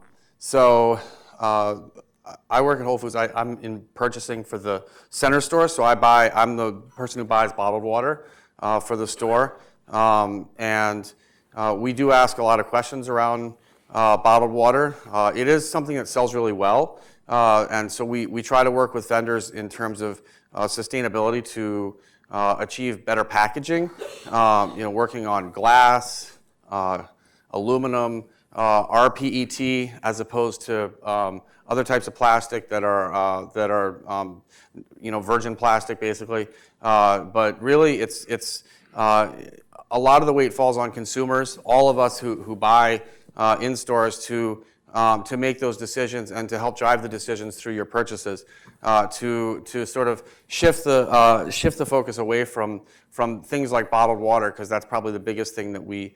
Speaker 12: work at Whole Foods. I'm in purchasing for the center store, so I'm the person who buys bottled water for the store. And we do ask a lot of questions around bottled water. It is something that sells really well. And so we try to work with vendors in terms of sustainability to achieve better packaging, working on glass, aluminum, rPET, as opposed to other types of plastic that are virgin plastic, basically. But really, it's a lot of the weight falls on consumers, all of us who buy in stores to make those decisions and to help drive the decisions through your purchases, to sort of shift the focus away from things like bottled water, because that's probably the biggest thing the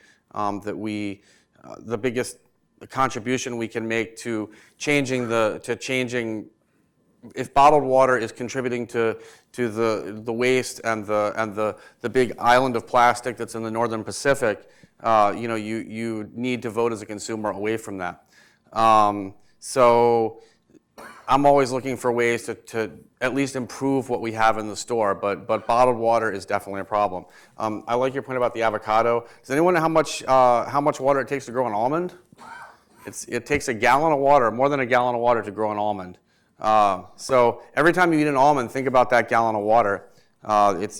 Speaker 12: biggest contribution we can make to changing if bottled water is contributing to the waste and the big island of plastic that's in the Northern Pacific, you need to vote as a consumer away from that. So I'm always looking for ways to at least improve what we have in the store, but bottled water is definitely a problem. I like your point about the avocado. Does anyone know how much water it takes to grow an almond? It takes a gallon of water, more than a gallon of water, to grow an almond. So every time you eat an almond, think about that gallon of water. It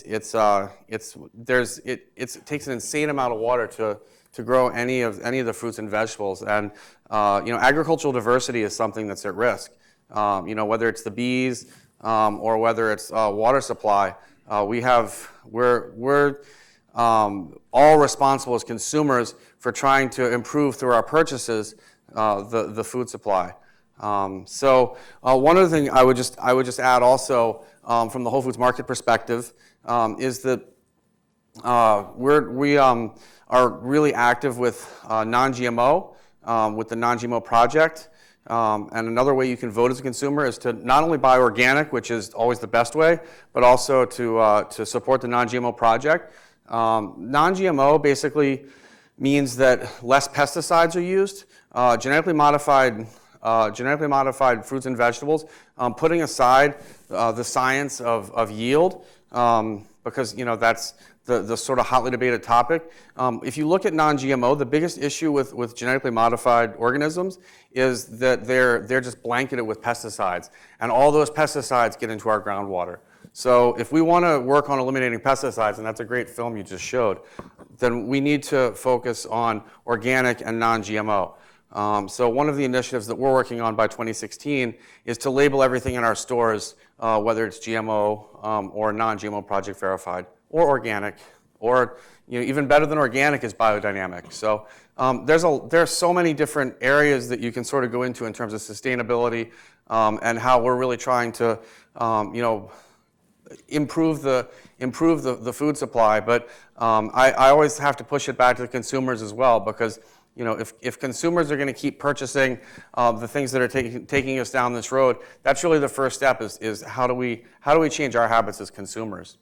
Speaker 12: takes an insane amount of water to grow any of the fruits and vegetables, and agricultural diversity is something that's at risk. Whether it's the bees or whether it's water supply, we're all responsible as consumers for trying to improve through our purchases the food supply. So one other thing I would just add also from the Whole Foods Market perspective is that we are really active with non-GMO, with the non-GMO project. And another way you can vote as a consumer is to not only buy organic, which is always the best way, but also to support the non-GMO project. Non-GMO basically means that less pesticides are used. Genetically modified fruits and vegetables, putting aside the science of yield, because that's the sort of hotly debated topic. If you look at non-GMO, the biggest issue with genetically modified organisms is that they're just blanketed with pesticides, and all those pesticides get into our groundwater. So if we want to work on eliminating pesticides, and that's a great film you just showed, then we need to focus on organic and non-GMO. So one of the initiatives that we're working on by 2016 is to label everything in our stores, whether it's GMO or non-GMO project verified, or organic, or even better than organic is biodynamic. So there's so many different areas that you can sort of go into in terms of sustainability and how we're really trying to improve the food supply. But I always have to push it back to the consumers as well, because if consumers are going to keep purchasing the things that are taking us down this road, that's really the first step. Is how do we change our habits as consumers?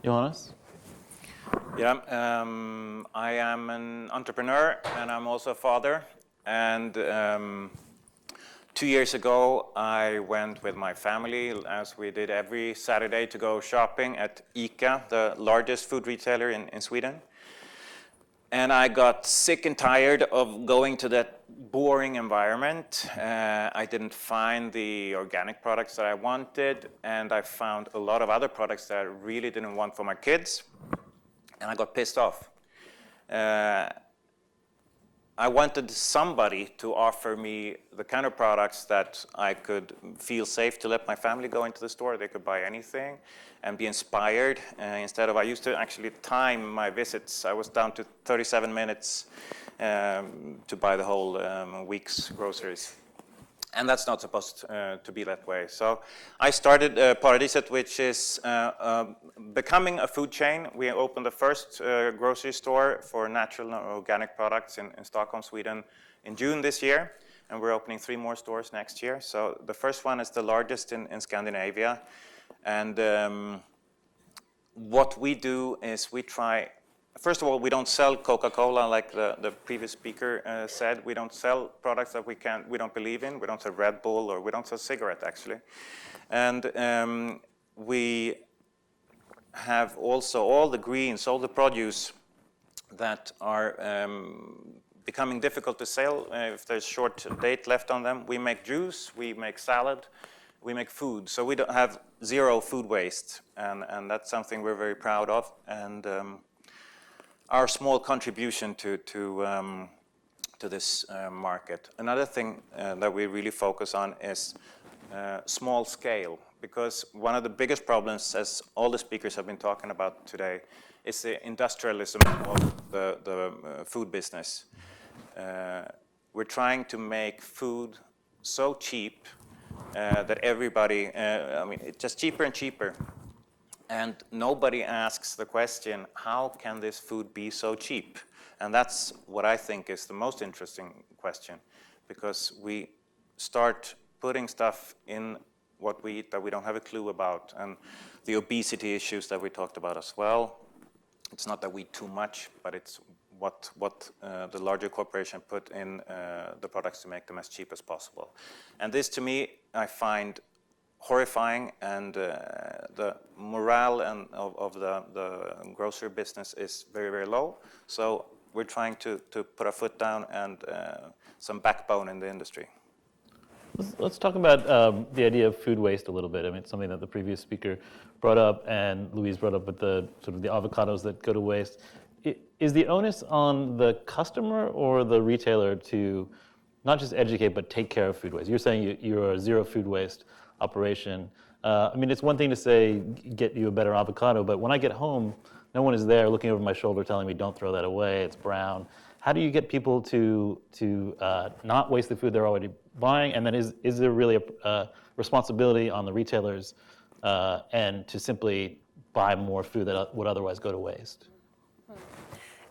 Speaker 6: Johannes?
Speaker 13: Yeah, I am an entrepreneur and I'm also a father. And 2 years ago, I went with my family, as we did every Saturday, to go shopping at ICA, the largest food retailer in Sweden. And I got sick and tired of going to that boring environment. I didn't find the organic products that I wanted, and I found a lot of other products that I really didn't want for my kids, and I got pissed off. I wanted somebody to offer me the kind of products that I could feel safe to let my family go into the store. They could buy anything and be inspired. Instead of, I used to actually time my visits. I was down to 37 minutes to buy the whole week's groceries. And that's not supposed to be that way. So I started Paradiset, which is becoming a food chain. We opened the first grocery store for natural and organic products in Stockholm, Sweden in June this year. And we're opening 3 more stores next year. So the first one is the largest in Scandinavia. And what we do is we try, first of all, we don't sell Coca-Cola like the previous speaker said. We don't sell products that we don't believe in. We don't sell Red Bull, or we don't sell cigarette, actually. And we have also all the greens, all the produce that are becoming difficult to sell if there's short date left on them. We make juice, we make salad, we make food. So we don't have zero food waste, and that's something we're very proud of. And our small contribution to this market. Another thing that we really focus on is small scale, because one of the biggest problems, as all the speakers have been talking about today, is the industrialism of the food business. We're trying to make food so cheap that everybody, it's just cheaper and cheaper. And nobody asks the question, how can this food be so cheap? And that's what I think is the most interesting question, because we start putting stuff in what we eat that we don't have a clue about, and the obesity issues that we talked about as well. It's not that we eat too much, but it's what the larger corporation put in the products to make them as cheap as possible. And this, to me, I find horrifying, and the morale of the grocery business is very, very low. So we're trying to put our foot down and some backbone in the industry.
Speaker 6: Let's talk about the idea of food waste a little bit. I mean, it's something that the previous speaker brought up, and Louise brought up with the sort of the avocados that go to waste. Is the onus on the customer or the retailer to not just educate but take care of food waste? You're saying you're a zero food waste operation. I mean, it's one thing to say, get you a better avocado, but when I get home, no one is there looking over my shoulder telling me, don't throw that away, it's brown. How do you get people to not waste the food they're already buying? And then is there really a responsibility on the retailers and to simply buy more food that would otherwise go to waste?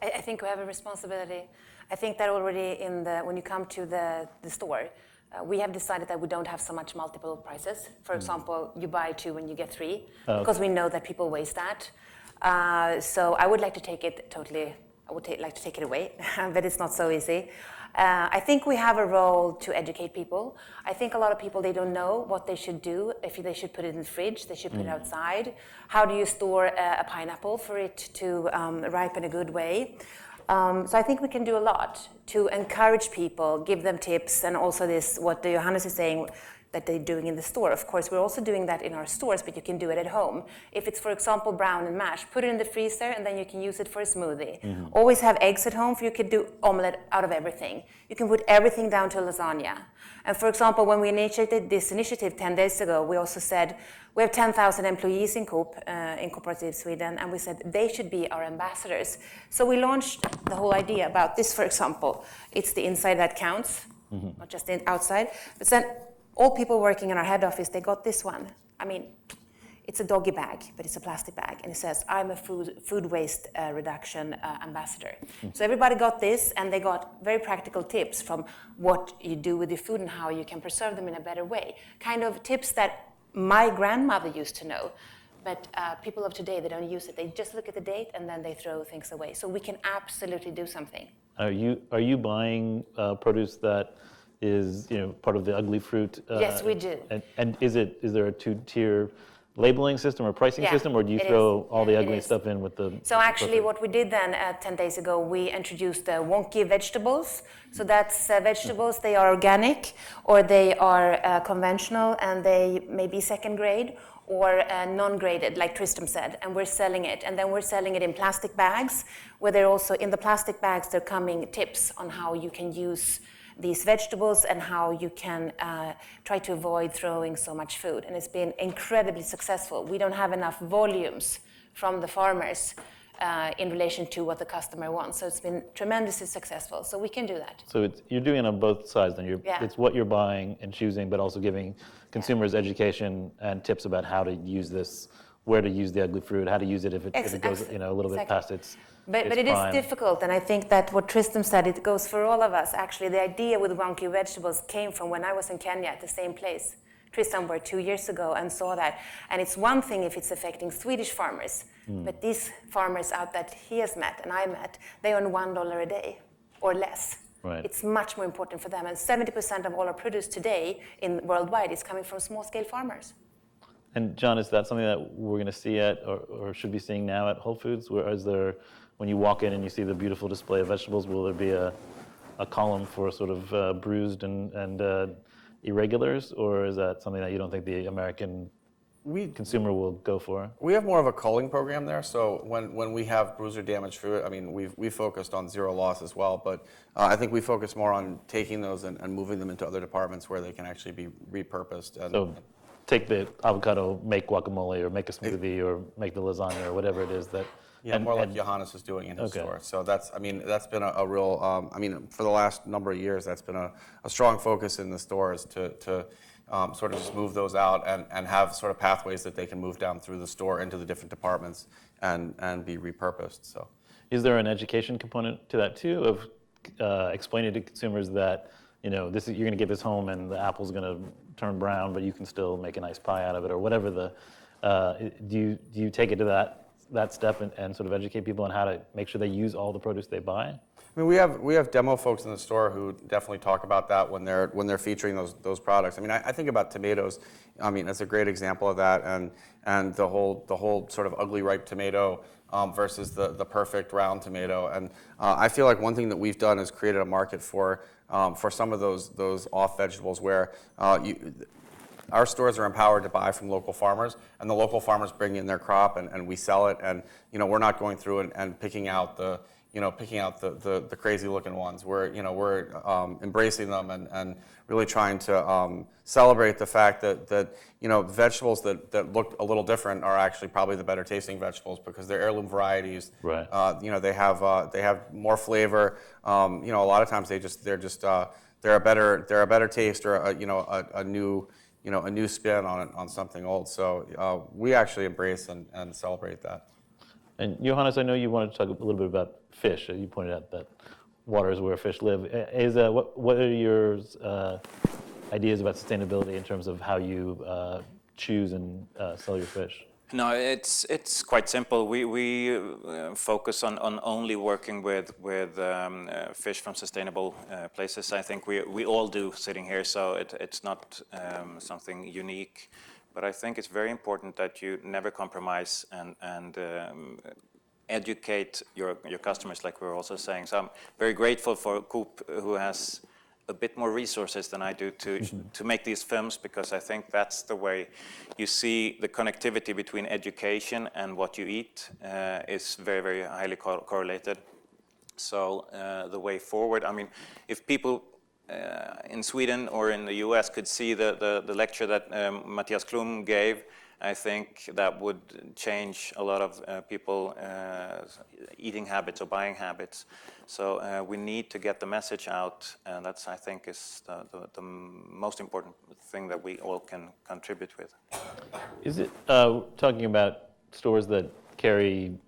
Speaker 7: I think we have a responsibility. I think that already when you come to the store, we have decided that we don't have so much multiple prices. For example, you buy 2 and you get 3, because we know that people waste that. So I would like to take it totally, like to take it away, but it's not so easy. I think we have a role to educate people. I think a lot of people, they don't know what they should do. If they should put it in the fridge, they should put it outside. How do you store a pineapple for it to ripen a good way? So I think we can do a lot to encourage people, give them tips, and also this, what Johannes is saying, that they're doing in the store. Of course, we're also doing that in our stores, but you can do it at home. If it's, for example, brown and mash, put it in the freezer, and then you can use it for a smoothie. Always have eggs at home, for you could do omelette out of everything. You can put everything down to lasagna. And for example, when we initiated this initiative 10 days ago, we also said, we have 10,000 employees in Coop, in Cooperative Sweden, and we said they should be our ambassadors. So we launched the whole idea about this, for example. It's the inside that counts, not just the outside. But then all people working in our head office, they got this one. I mean, it's a doggy bag, but it's a plastic bag. And it says, I'm a food waste reduction ambassador. So everybody got this, and they got very practical tips from what you do with your food and how you can preserve them in a better way. Kind of tips that my grandmother used to know. But people of today, they don't use it. They just look at the date, and then they throw things away. So we can absolutely do something.
Speaker 6: Are you buying produce that is part of the ugly fruit?
Speaker 7: Yes, we do.
Speaker 6: And is there a 2-tier labeling system or pricing system, or do you throw all the ugly stuff in with the...
Speaker 7: So actually what we did then 10 days ago, we introduced wonky vegetables. So that's vegetables, they are organic, or they are conventional, and they may be second grade, or non-graded, like Tristram said, and we're selling it. And then we're selling it in plastic bags, where they're also, in the plastic bags, they're coming tips on how you can use these vegetables and how you can try to avoid throwing so much food. And it's been incredibly successful. We don't have enough volumes from the farmers in relation to what the customer wants. So it's been tremendously successful. So we can do that.
Speaker 6: So you're doing it on both sides then. It's what you're buying and choosing, but also giving consumers education and tips about how to use this, where to use the ugly fruit, how to use it if it goes a little bit past its
Speaker 7: But it is difficult, and I think that what Tristram said, it goes for all of us. Actually, the idea with wonky vegetables came from when I was in Kenya at the same place. Tristram were 2 years ago and saw that. And it's one thing if it's affecting Swedish farmers, but these farmers out that he has met and I met, they earn $1 a day or less.
Speaker 6: Right.
Speaker 7: It's much more important for them. And 70% of all our produce today worldwide is coming from small-scale farmers.
Speaker 6: And John, is that something that we're going to see or should be seeing now at Whole Foods? Where is there, when you walk in and you see the beautiful display of vegetables, will there be a column for sort of bruised and irregulars, or is that something that you don't think the American consumer will go for?
Speaker 12: We have more of a culling program there, so when we have bruised or damaged fruit, I mean, we've focused on zero loss as well, but I think we focus more on taking those and moving them into other departments where they can actually be repurposed.
Speaker 6: So take the avocado, make guacamole, or make a smoothie, or make the lasagna, or whatever it is that...
Speaker 12: Yeah, more like Johannes is doing in his store. So that's been a real, for the last number of years, that's been a strong focus in the stores to sort of just move those out and have sort of pathways that they can move down through the store into the different departments and be repurposed. So,
Speaker 6: is there an education component to that too, of explaining to consumers that you're going to get this home and the apple's going to turn brown, but you can still make a nice pie out of it, or whatever do you take it to that step and sort of educate people on how to make sure they use all the produce they buy?
Speaker 12: I mean, we have demo folks in the store who definitely talk about that when they're featuring those products. I mean, I think about tomatoes. I mean, it's a great example of that, and the whole sort of ugly ripe tomato versus the perfect round tomato. And I feel like one thing that we've done is created a market for some of those off vegetables where our stores are empowered to buy from local farmers, and the local farmers bring in their crop, and we sell it. And we're not going through and picking out the picking out the crazy looking ones. We're embracing them and really trying to celebrate the fact that vegetables that look a little different are actually probably the better tasting vegetables because they're heirloom varieties.
Speaker 6: Right.
Speaker 12: They have more flavor. A lot of times they're a better taste or a new spin on something old. So we actually embrace and celebrate that.
Speaker 6: And Johannes, I know you wanted to talk a little bit about fish. You pointed out that water is where fish live. What are your ideas about sustainability in terms of how you choose and sell your fish?
Speaker 13: No, it's quite simple. We focus on only working with fish from sustainable places. I think we all do sitting here, so it's not something unique. But I think it's very important that you never compromise and educate your customers, like we're also saying. So I'm very grateful for Coop, who has a bit more resources than I do to make these films, because I think that's the way you see the connectivity between education and what you eat is very, very highly correlated. So the way forward, I mean, if people in Sweden or in the US could see the lecture that Matthias Klum gave, I think that would change a lot of people eating habits or buying habits. So we need to get the message out, and that's, I think, is the most important thing that we all can contribute with.
Speaker 6: Is it talking about stores that carry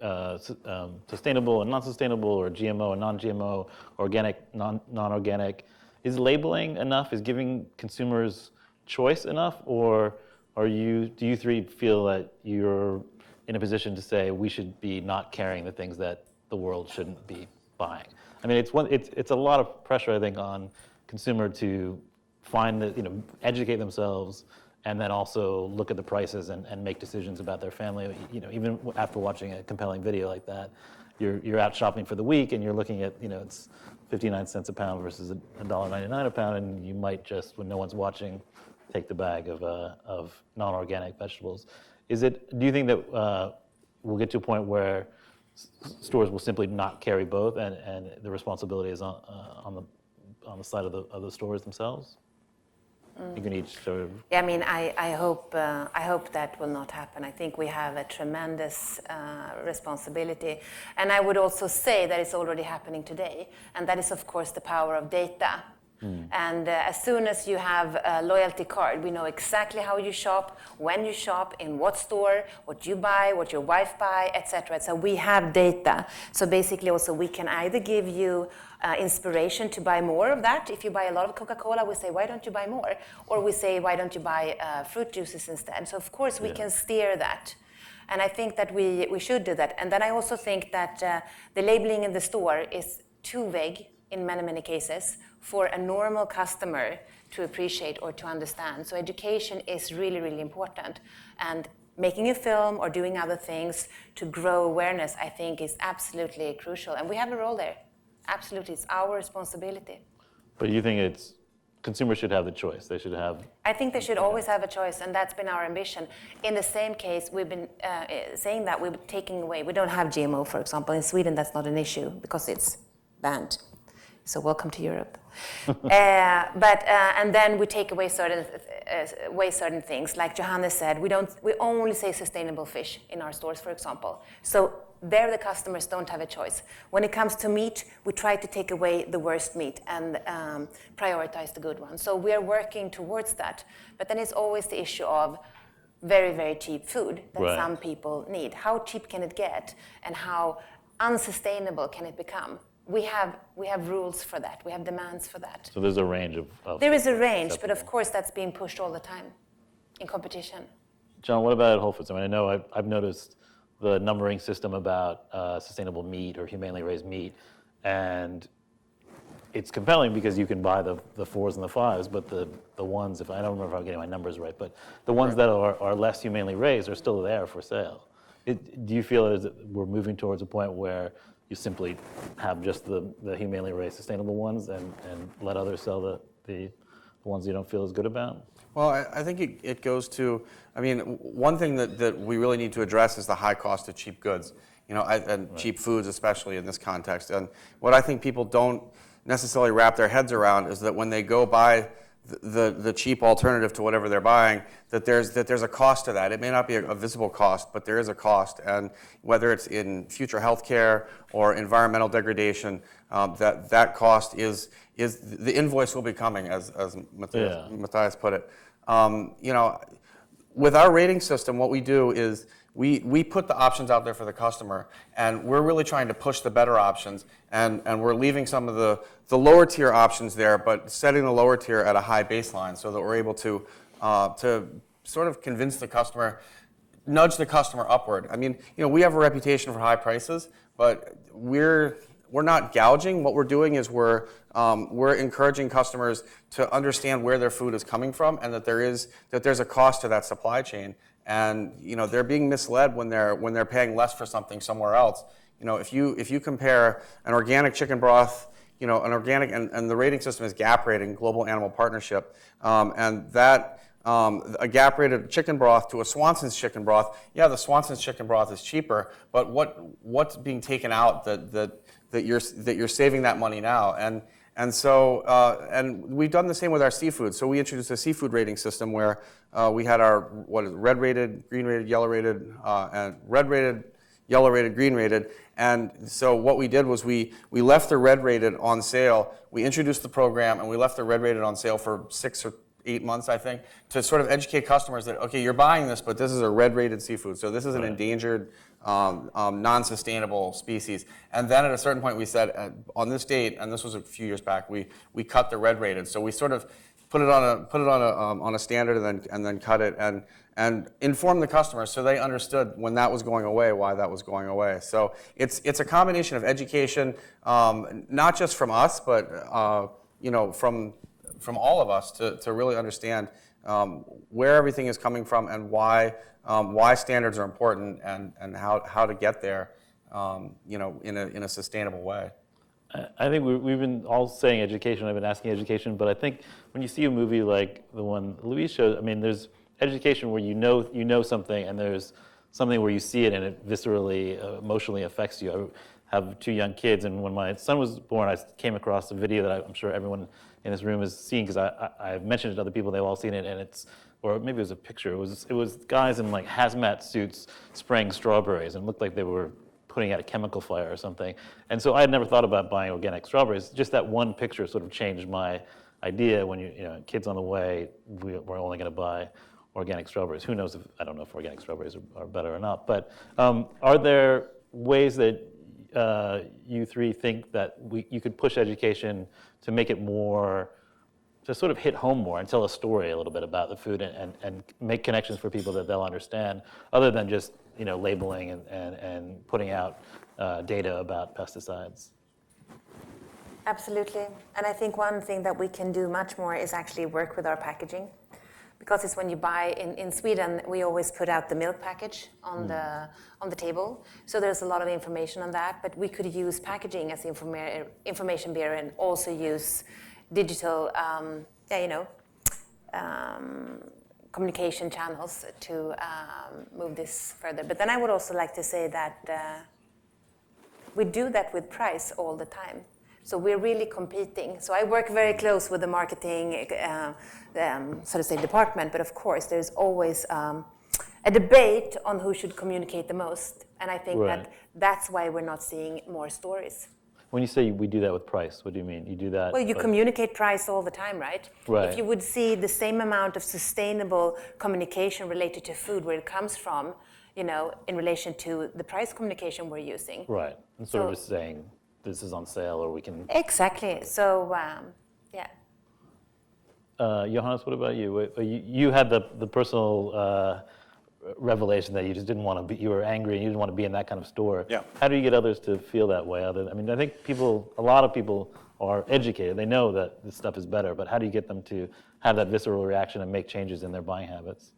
Speaker 6: sustainable and non-sustainable, or GMO and non-GMO, organic, non-organic? Is labeling enough? Is giving consumers choice enough, or do you three feel that you're in a position to say we should be not carrying the things that the world shouldn't be buying? I mean, it's a lot of pressure, I think, on consumer to find educate themselves, and then also look at the prices and make decisions about their family. Even after watching a compelling video like that, you're out shopping for the week and you're looking at it's 59 cents a pound versus $1.99 a pound, and you might just, when no one's watching, take the bag of non-organic vegetables. Do you think that we'll get to a point where stores will simply not carry both, and the responsibility is on the side of the stores themselves? You can each sort of.
Speaker 7: Yeah, I mean, I hope that will not happen. I think we have a tremendous responsibility, and I would also say that it's already happening today, and that is, of course, the power of data. And as soon as you have a loyalty card, we know exactly how you shop, when you shop, in what store, what you buy, what your wife buy, etc. So we have data. So basically, also we can either give you inspiration to buy more of that. If you buy a lot of Coca-Cola, we say, why don't you buy more? Or we say, why don't you buy fruit juices instead? So of course we can steer that. And I think that we should do that. And then I also think that the labeling in the store is too vague in many, many cases for a normal customer to appreciate or to understand. So education is really, really important. And making a film or doing other things to grow awareness, I think, is absolutely crucial. And we have a role there. Absolutely, it's our responsibility.
Speaker 6: But you think consumers should have the choice? They should have.
Speaker 7: I think they should always have a choice, and that's been our ambition. In the same case, we've been saying that we've been taking away. We don't have GMO, for example. In Sweden, that's not an issue because it's banned. So welcome to Europe. And then we take away certain things. Like Johannes said, we only say sustainable fish in our stores, for example. So there the customers don't have a choice. When it comes to meat, we try to take away the worst meat and prioritize the good one. So we are working towards that. But then it's always the issue of very, very cheap food that some people need. How cheap can it get, and how unsustainable can it become? We have rules for that. We have demands for that.
Speaker 6: So there's a range of
Speaker 7: there is a range, but of course that's being pushed all the time in competition.
Speaker 6: John, what about at Whole Foods? I mean, I know I've noticed the numbering system about sustainable meat or humanely raised meat, and it's compelling because you can buy the 4s and the 5s, but the ones, if I don't remember if I'm getting my numbers right, but the ones that are less humanely raised are still there for sale. Do you feel that we're moving towards a point where you simply have just the humanely raised sustainable ones and let others sell the ones you don't feel as good about?
Speaker 12: Well, I think it goes to, I mean, one thing that we really need to address is the high cost of cheap goods. and cheap foods, especially in this context. And what I think people don't necessarily wrap their heads around is that when they go buy the cheap alternative to whatever they're buying, that there's a cost to that. It may not be a visible cost, but there is a cost. And whether it's in future healthcare or environmental degradation, that cost is the invoice will be coming, as Matthias put it. With our rating system, what we do is we put the options out there for the customer, and we're really trying to push the better options, and we're leaving some of the lower tier options there, but setting the lower tier at a high baseline so that we're able to sort of convince the customer, nudge the customer upward. I mean, we have a reputation for high prices, but we're not gouging. What we're doing is we're encouraging customers to understand where their food is coming from, and that there's a cost to that supply chain. And they're being misled when they're paying less for something somewhere else. If you compare an organic chicken broth, an organic, and the rating system is GAP rating, Global Animal Partnership, and that a GAP rated chicken broth to a Swanson's chicken broth, the Swanson's chicken broth is cheaper, but what's being taken out that you're saving that money now? And so we've done the same with our seafood. So we introduced a seafood rating system where we had our red rated, green rated, yellow rated, and red rated, yellow rated, green rated. And so what we did was we left the red rated on sale. We introduced the program, and we left the red rated on sale for 6 or 8 months, I think, to sort of educate customers that, okay, you're buying this, but this is a red rated seafood. So this is an endangered, non-sustainable species. And then at a certain point we said, on this date, and this was a few years back, we cut the red rated. So we sort of put it on a standard and then cut it and inform the customers so they understood when that was going away, why that was going away. So it's a combination of education, not just from us, but from all of us to really understand where everything is coming from and why standards are important and how to get there, in a sustainable way.
Speaker 6: I think we've been all saying education. I've been asking education, but I think when you see a movie like the one Louise showed, I mean, there's education where you know something, and there's something where you see it and it viscerally, emotionally affects you. I have 2 young kids, and when my son was born, I came across a video that I'm sure everyone in this room has seen, because I've mentioned it to other people, they've all seen it, and or maybe it was a picture. It was guys in like hazmat suits spraying strawberries, and it looked like they were putting out a chemical fire or something. And so I had never thought about buying organic strawberries. Just that one picture sort of changed my idea. When kids on the way, we're only going to buy organic strawberries. Who knows I don't know if organic strawberries are better or not. But are there ways that you three think that you could push education to make it more, to sort of hit home more and tell a story a little bit about the food and make connections for people that they'll understand, other than just labeling and putting out data about pesticides?
Speaker 7: Absolutely. And I think one thing that we can do much more is actually work with our packaging. Because it's when you buy, in Sweden, we always put out the milk package on the table. So there's a lot of information on that, but we could use packaging as information bearer and also use digital, communication channels to move this further. But then I would also like to say that we do that with price all the time. So we're really competing. So I work very close with the marketing, so to say, department. But of course, there's always a debate on who should communicate the most. And I think that's why we're not seeing more stories.
Speaker 6: When you say we do that with price, what do you mean? You do that?
Speaker 7: Well, you communicate price all the time, right?
Speaker 6: Right.
Speaker 7: If you would see the same amount of sustainable communication related to food, where it comes from, in relation to the price communication we're using.
Speaker 6: Right. And sort of just saying, this is on sale, or we can...
Speaker 7: Exactly. So, yeah.
Speaker 6: Johannes, what about you? You had the personal revelation that you just didn't want to be, you were angry and you didn't want to be in that kind of store.
Speaker 13: Yeah.
Speaker 6: How do you get others to feel that way? I think a lot of people are educated. They know that this stuff is better, but how do you get them to have that visceral reaction and make changes in their buying habits?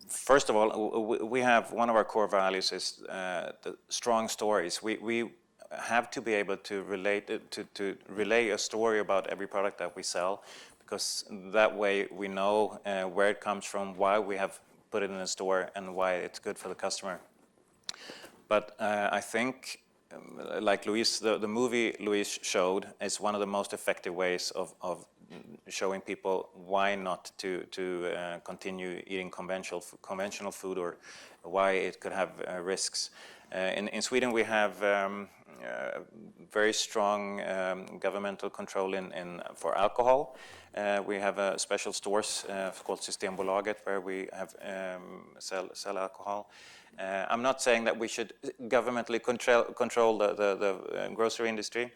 Speaker 13: First of all, we have one of our core values is the strong stories. We have to be able to relay a story about every product that we sell, because that way we know where it comes from, why we have put it in the store, and why it's good for the customer. But I think, like Luis, the movie Luis showed is one of the most effective ways of showing people why not to continue eating conventional food, or why it could have risks. In Sweden, we have very strong governmental control for alcohol. We have special stores called Systembolaget where we have sell alcohol. I'm not saying that we should governmentally control the grocery industry,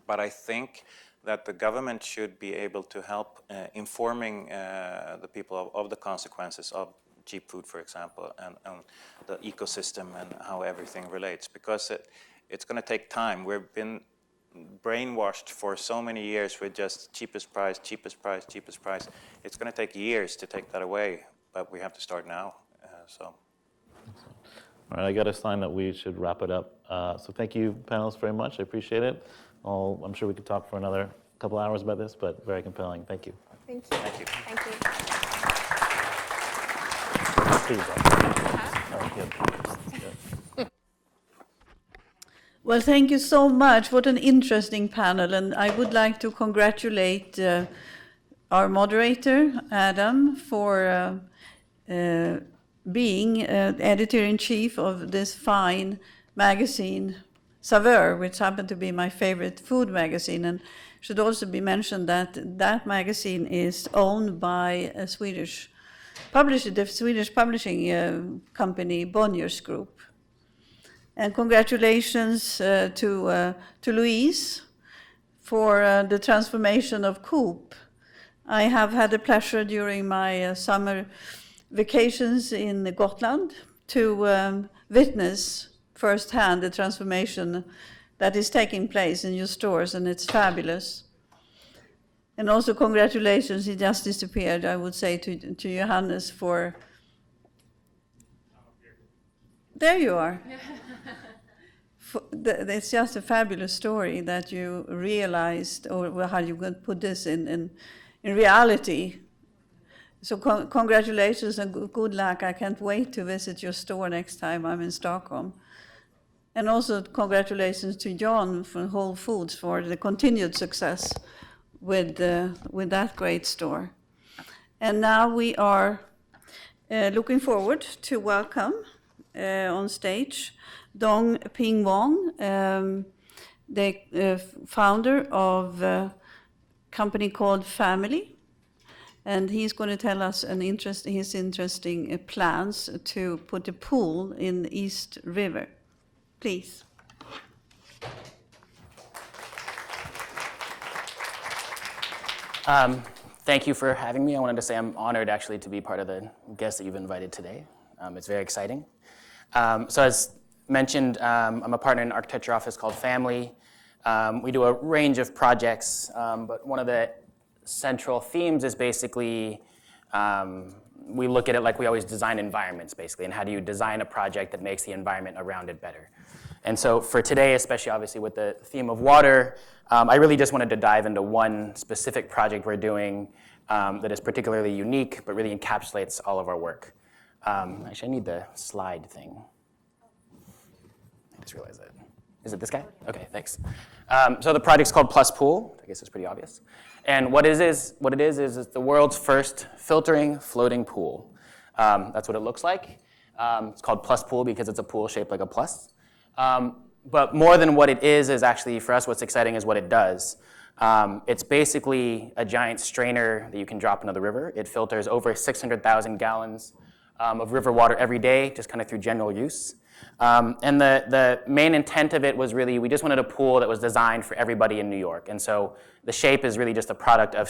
Speaker 13: but I think that the government should be able to help informing the people of the consequences of cheap food, for example, and the ecosystem and how everything relates, because it's going to take time. We've been brainwashed for so many years with just cheapest price, cheapest price, cheapest price. It's going to take years to take that away, but we have to start now.
Speaker 6: All right, I got a sign that we should wrap it up. So thank you, panelists, very much. I appreciate it. I'm sure we could talk for another couple hours about this, but very compelling. Thank you.
Speaker 7: Thank you.
Speaker 13: Thank you.
Speaker 7: Thank you.
Speaker 3: Well, thank you so much. What an interesting panel. And I would like to congratulate our moderator, Adam, for being editor-in-chief of this fine magazine, Saveur, which happened to be my favorite food magazine. And should also be mentioned that that magazine is owned by a Swedish publisher, the Swedish publishing company, Bonnier's Group. And congratulations to Louise for the transformation of Coop. I have had the pleasure during my summer vacations in Gotland to witness firsthand the transformation that is taking place in your stores, and it's fabulous. And also congratulations, he just disappeared, I would say, to Johannes for... There you are. It's just a fabulous story that you realized, or how you could put this in reality. So congratulations and good luck. I can't wait to visit your store next time I'm in Stockholm. And also congratulations to John from Whole Foods for the continued success with that great store. And now we are looking forward to welcome on stage Dong Ping Wong, the founder of a company called Family. And he's going to tell us his interesting plans to put a pool in East River. Please.
Speaker 14: Thank you for having me. I wanted to say I'm honored actually to be part of the guests that you've invited today. It's very exciting. So as mentioned, I'm a partner in an architecture office called Family. We do a range of projects, but one of the central themes is basically we look at it like we always design environments, basically, and how do you design a project that makes the environment around it better. And so for today, especially obviously with the theme of water, I really just wanted to dive into one specific project we're doing that is particularly unique, but really encapsulates all of our work. Actually, I need the slide thing. I just realized that. Is it this guy? Okay, thanks. So the project's called Plus Pool. I guess it's pretty obvious. And what it is it's the world's first filtering floating pool. That's what it looks like. It's called Plus Pool because it's a pool shaped like a plus. But more than what it is actually, for us, what's exciting is what it does. It's basically a giant strainer that you can drop into the river. It filters over 600,000 gallons of river water every day, just kind of through general use. And the main intent of it was really, we just wanted a pool that was designed for everybody in New York. And so the shape is really just a product of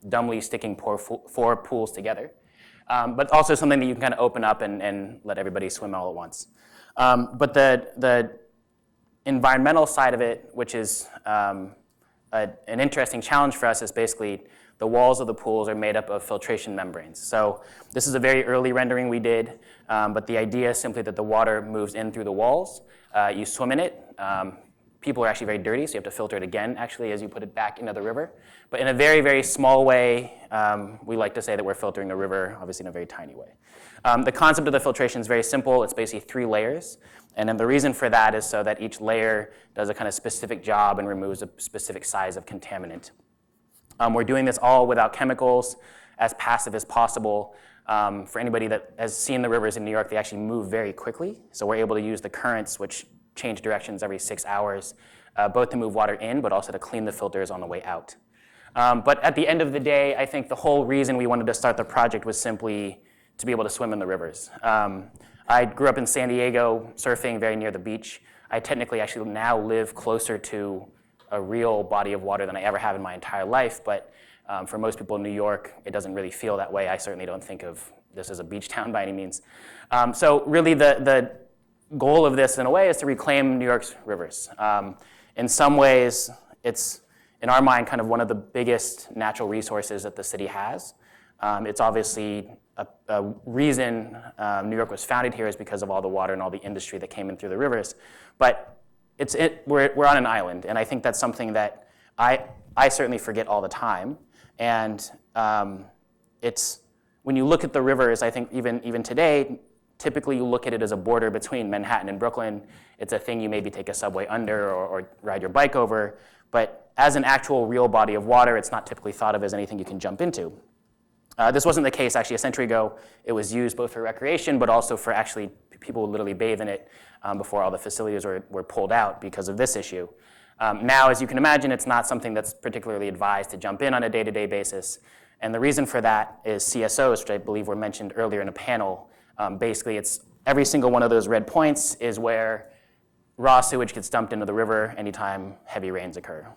Speaker 14: dumbly sticking four pools together. But also something that you can kind of open up and let everybody swim all at once. But the environmental side of it, which is an interesting challenge for us, is basically the walls of the pools are made up of filtration membranes. So this is a very early rendering we did, but the idea is simply that the water moves in through the walls. You swim in it. people are actually very dirty, so you have to filter it again, actually, as you put it back into the river. But in a very, very small way, we like to say that we're filtering the river, obviously in a very tiny way. The concept of the filtration is very simple. It's basically 3 layers. And then the reason for that is so that each layer does a kind of specific job and removes a specific size of contaminant. We're doing this all without chemicals, as passive as possible. For anybody that has seen the rivers in New York, they actually move very quickly. So we're able to use the currents, which change directions every 6 hours, both to move water in, but also to clean the filters on the way out. But at the end of the day, I think the whole reason we wanted to start the project was simply to be able to swim in the rivers. I grew up in San Diego, surfing very near the beach. I technically actually now live closer to a real body of water than I ever have in my entire life, but for most people in New York, it doesn't really feel that way. I certainly don't think of this as a beach town by any means. So really the goal of this, in a way, is to reclaim New York's rivers. In some ways, it's, in our mind, kind of one of the biggest natural resources that the city has. It's obviously a reason New York was founded here is because of all the water and all the industry that came in through the rivers. But we're on an island, and I think that's something that I certainly forget all the time. And it's, when you look at the rivers, I think even today, typically you look at it as a border between Manhattan and Brooklyn. It's a thing you maybe take a subway under or ride your bike over. But as an actual real body of water, it's not typically thought of as anything you can jump into. This wasn't the case actually a century ago. It was used both for recreation, but also for actually people would literally bathe in it before all the facilities were pulled out because of this issue. Now, as you can imagine, it's not something that's particularly advised to jump in on a day-to-day basis. And the reason for that is CSOs, which I believe were mentioned earlier in a panel. Basically, it's every single one of those red points is where raw sewage gets dumped into the river anytime heavy rains occur.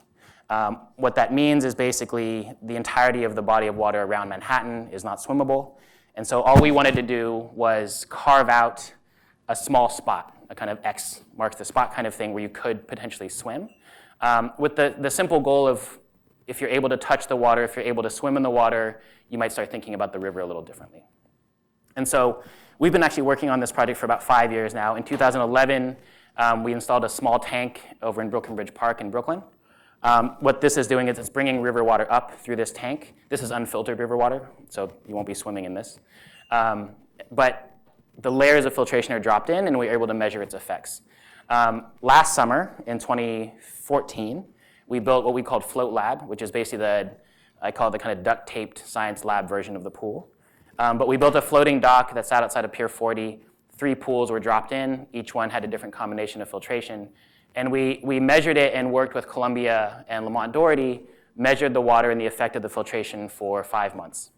Speaker 14: What that means is basically the entirety of the body of water around Manhattan is not swimmable. And so all we wanted to do was carve out a small spot, a kind of X marks the spot kind of thing where you could potentially swim. With the simple goal of, if you're able to touch the water, if you're able to swim in the water, you might start thinking about the river a little differently. And so we've been actually working on this project for about 5 years now. In 2011, we installed a small tank over in Brooklyn Bridge Park in Brooklyn. What this is doing is it's bringing river water up through this tank. This is unfiltered river water, so you won't be swimming in this. But the layers of filtration are dropped in, and we're able to measure its effects. Last summer, in 2014, we built what we called Float Lab, which is basically I call it the kind of duct-taped science lab version of the pool. But we built a floating dock that sat outside of Pier 40. 3 pools were dropped in. Each one had a different combination of filtration. And we measured it and worked with Columbia and Lamont Doherty, measured the water and the effect of the filtration for 5 months.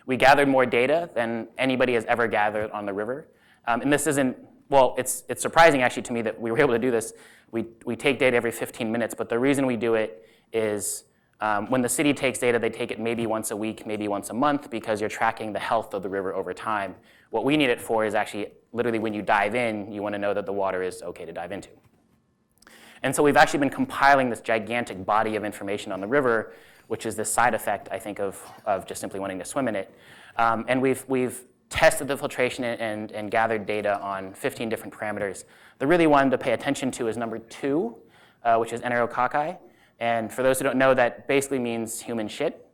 Speaker 14: We gathered more data than anybody has ever gathered on the river. And this isn't, well, it's surprising actually to me that we were able to do this. We take data every 15 minutes, but the reason we do it is when the city takes data, they take it maybe once a week, maybe once a month, because you're tracking the health of the river over time. What we need it for is actually literally when you dive in, you want to know that the water is okay to dive into. And so we've actually been compiling this gigantic body of information on the river, which is this side effect, I think, of just simply wanting to swim in it. And we've tested the filtration and gathered data on 15 different parameters. The really one to pay attention to is number 2, which is enterococci. And for those who don't know, that basically means human shit.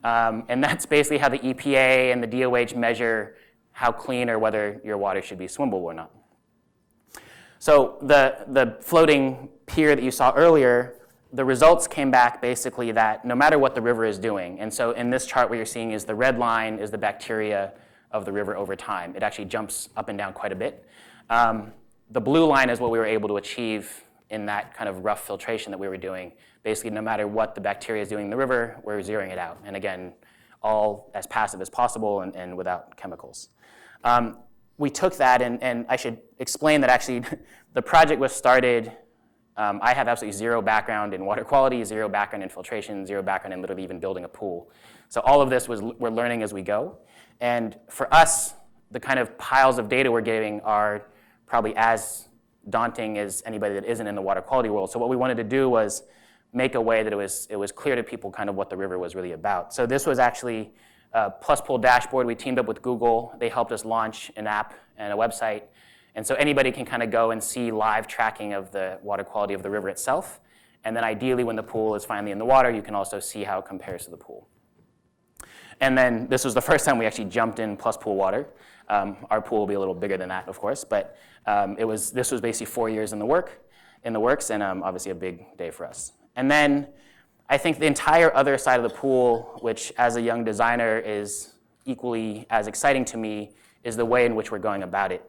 Speaker 14: And that's basically how the EPA and the DOH measure how clean or whether your water should be swimmable or not. So the floating pier that you saw earlier, the results came back basically that no matter what the river is doing, and so in this chart what you're seeing is the red line is the bacteria of the river over time. It actually jumps up and down quite a bit. The blue line is what we were able to achieve in that kind of rough filtration that we were doing. Basically, no matter what the bacteria is doing in the river, we're zeroing it out. And again, all as passive as possible and without chemicals. We took that, and I should explain that actually the project was started. I have absolutely zero background in water quality, zero background in filtration, zero background in literally even building a pool. So all of this we're learning as we go. And for us, the kind of piles of data we're getting are probably as daunting as anybody that isn't in the water quality world. So what we wanted to do was make a way that it was clear to people kind of what the river was really about. So this was actually a Plus Pool dashboard. We teamed up with Google. They helped us launch an app and a website. And so anybody can kind of go and see live tracking of the water quality of the river itself. And then ideally, when the pool is finally in the water, you can also see how it compares to the pool. And then this was the first time we actually jumped in plus pool water. Our pool will be a little bigger than that, of course, but this was basically 4 years in the works, and obviously a big day for us. And then I think the entire other side of the pool, which as a young designer is equally as exciting to me, is the way in which we're going about it.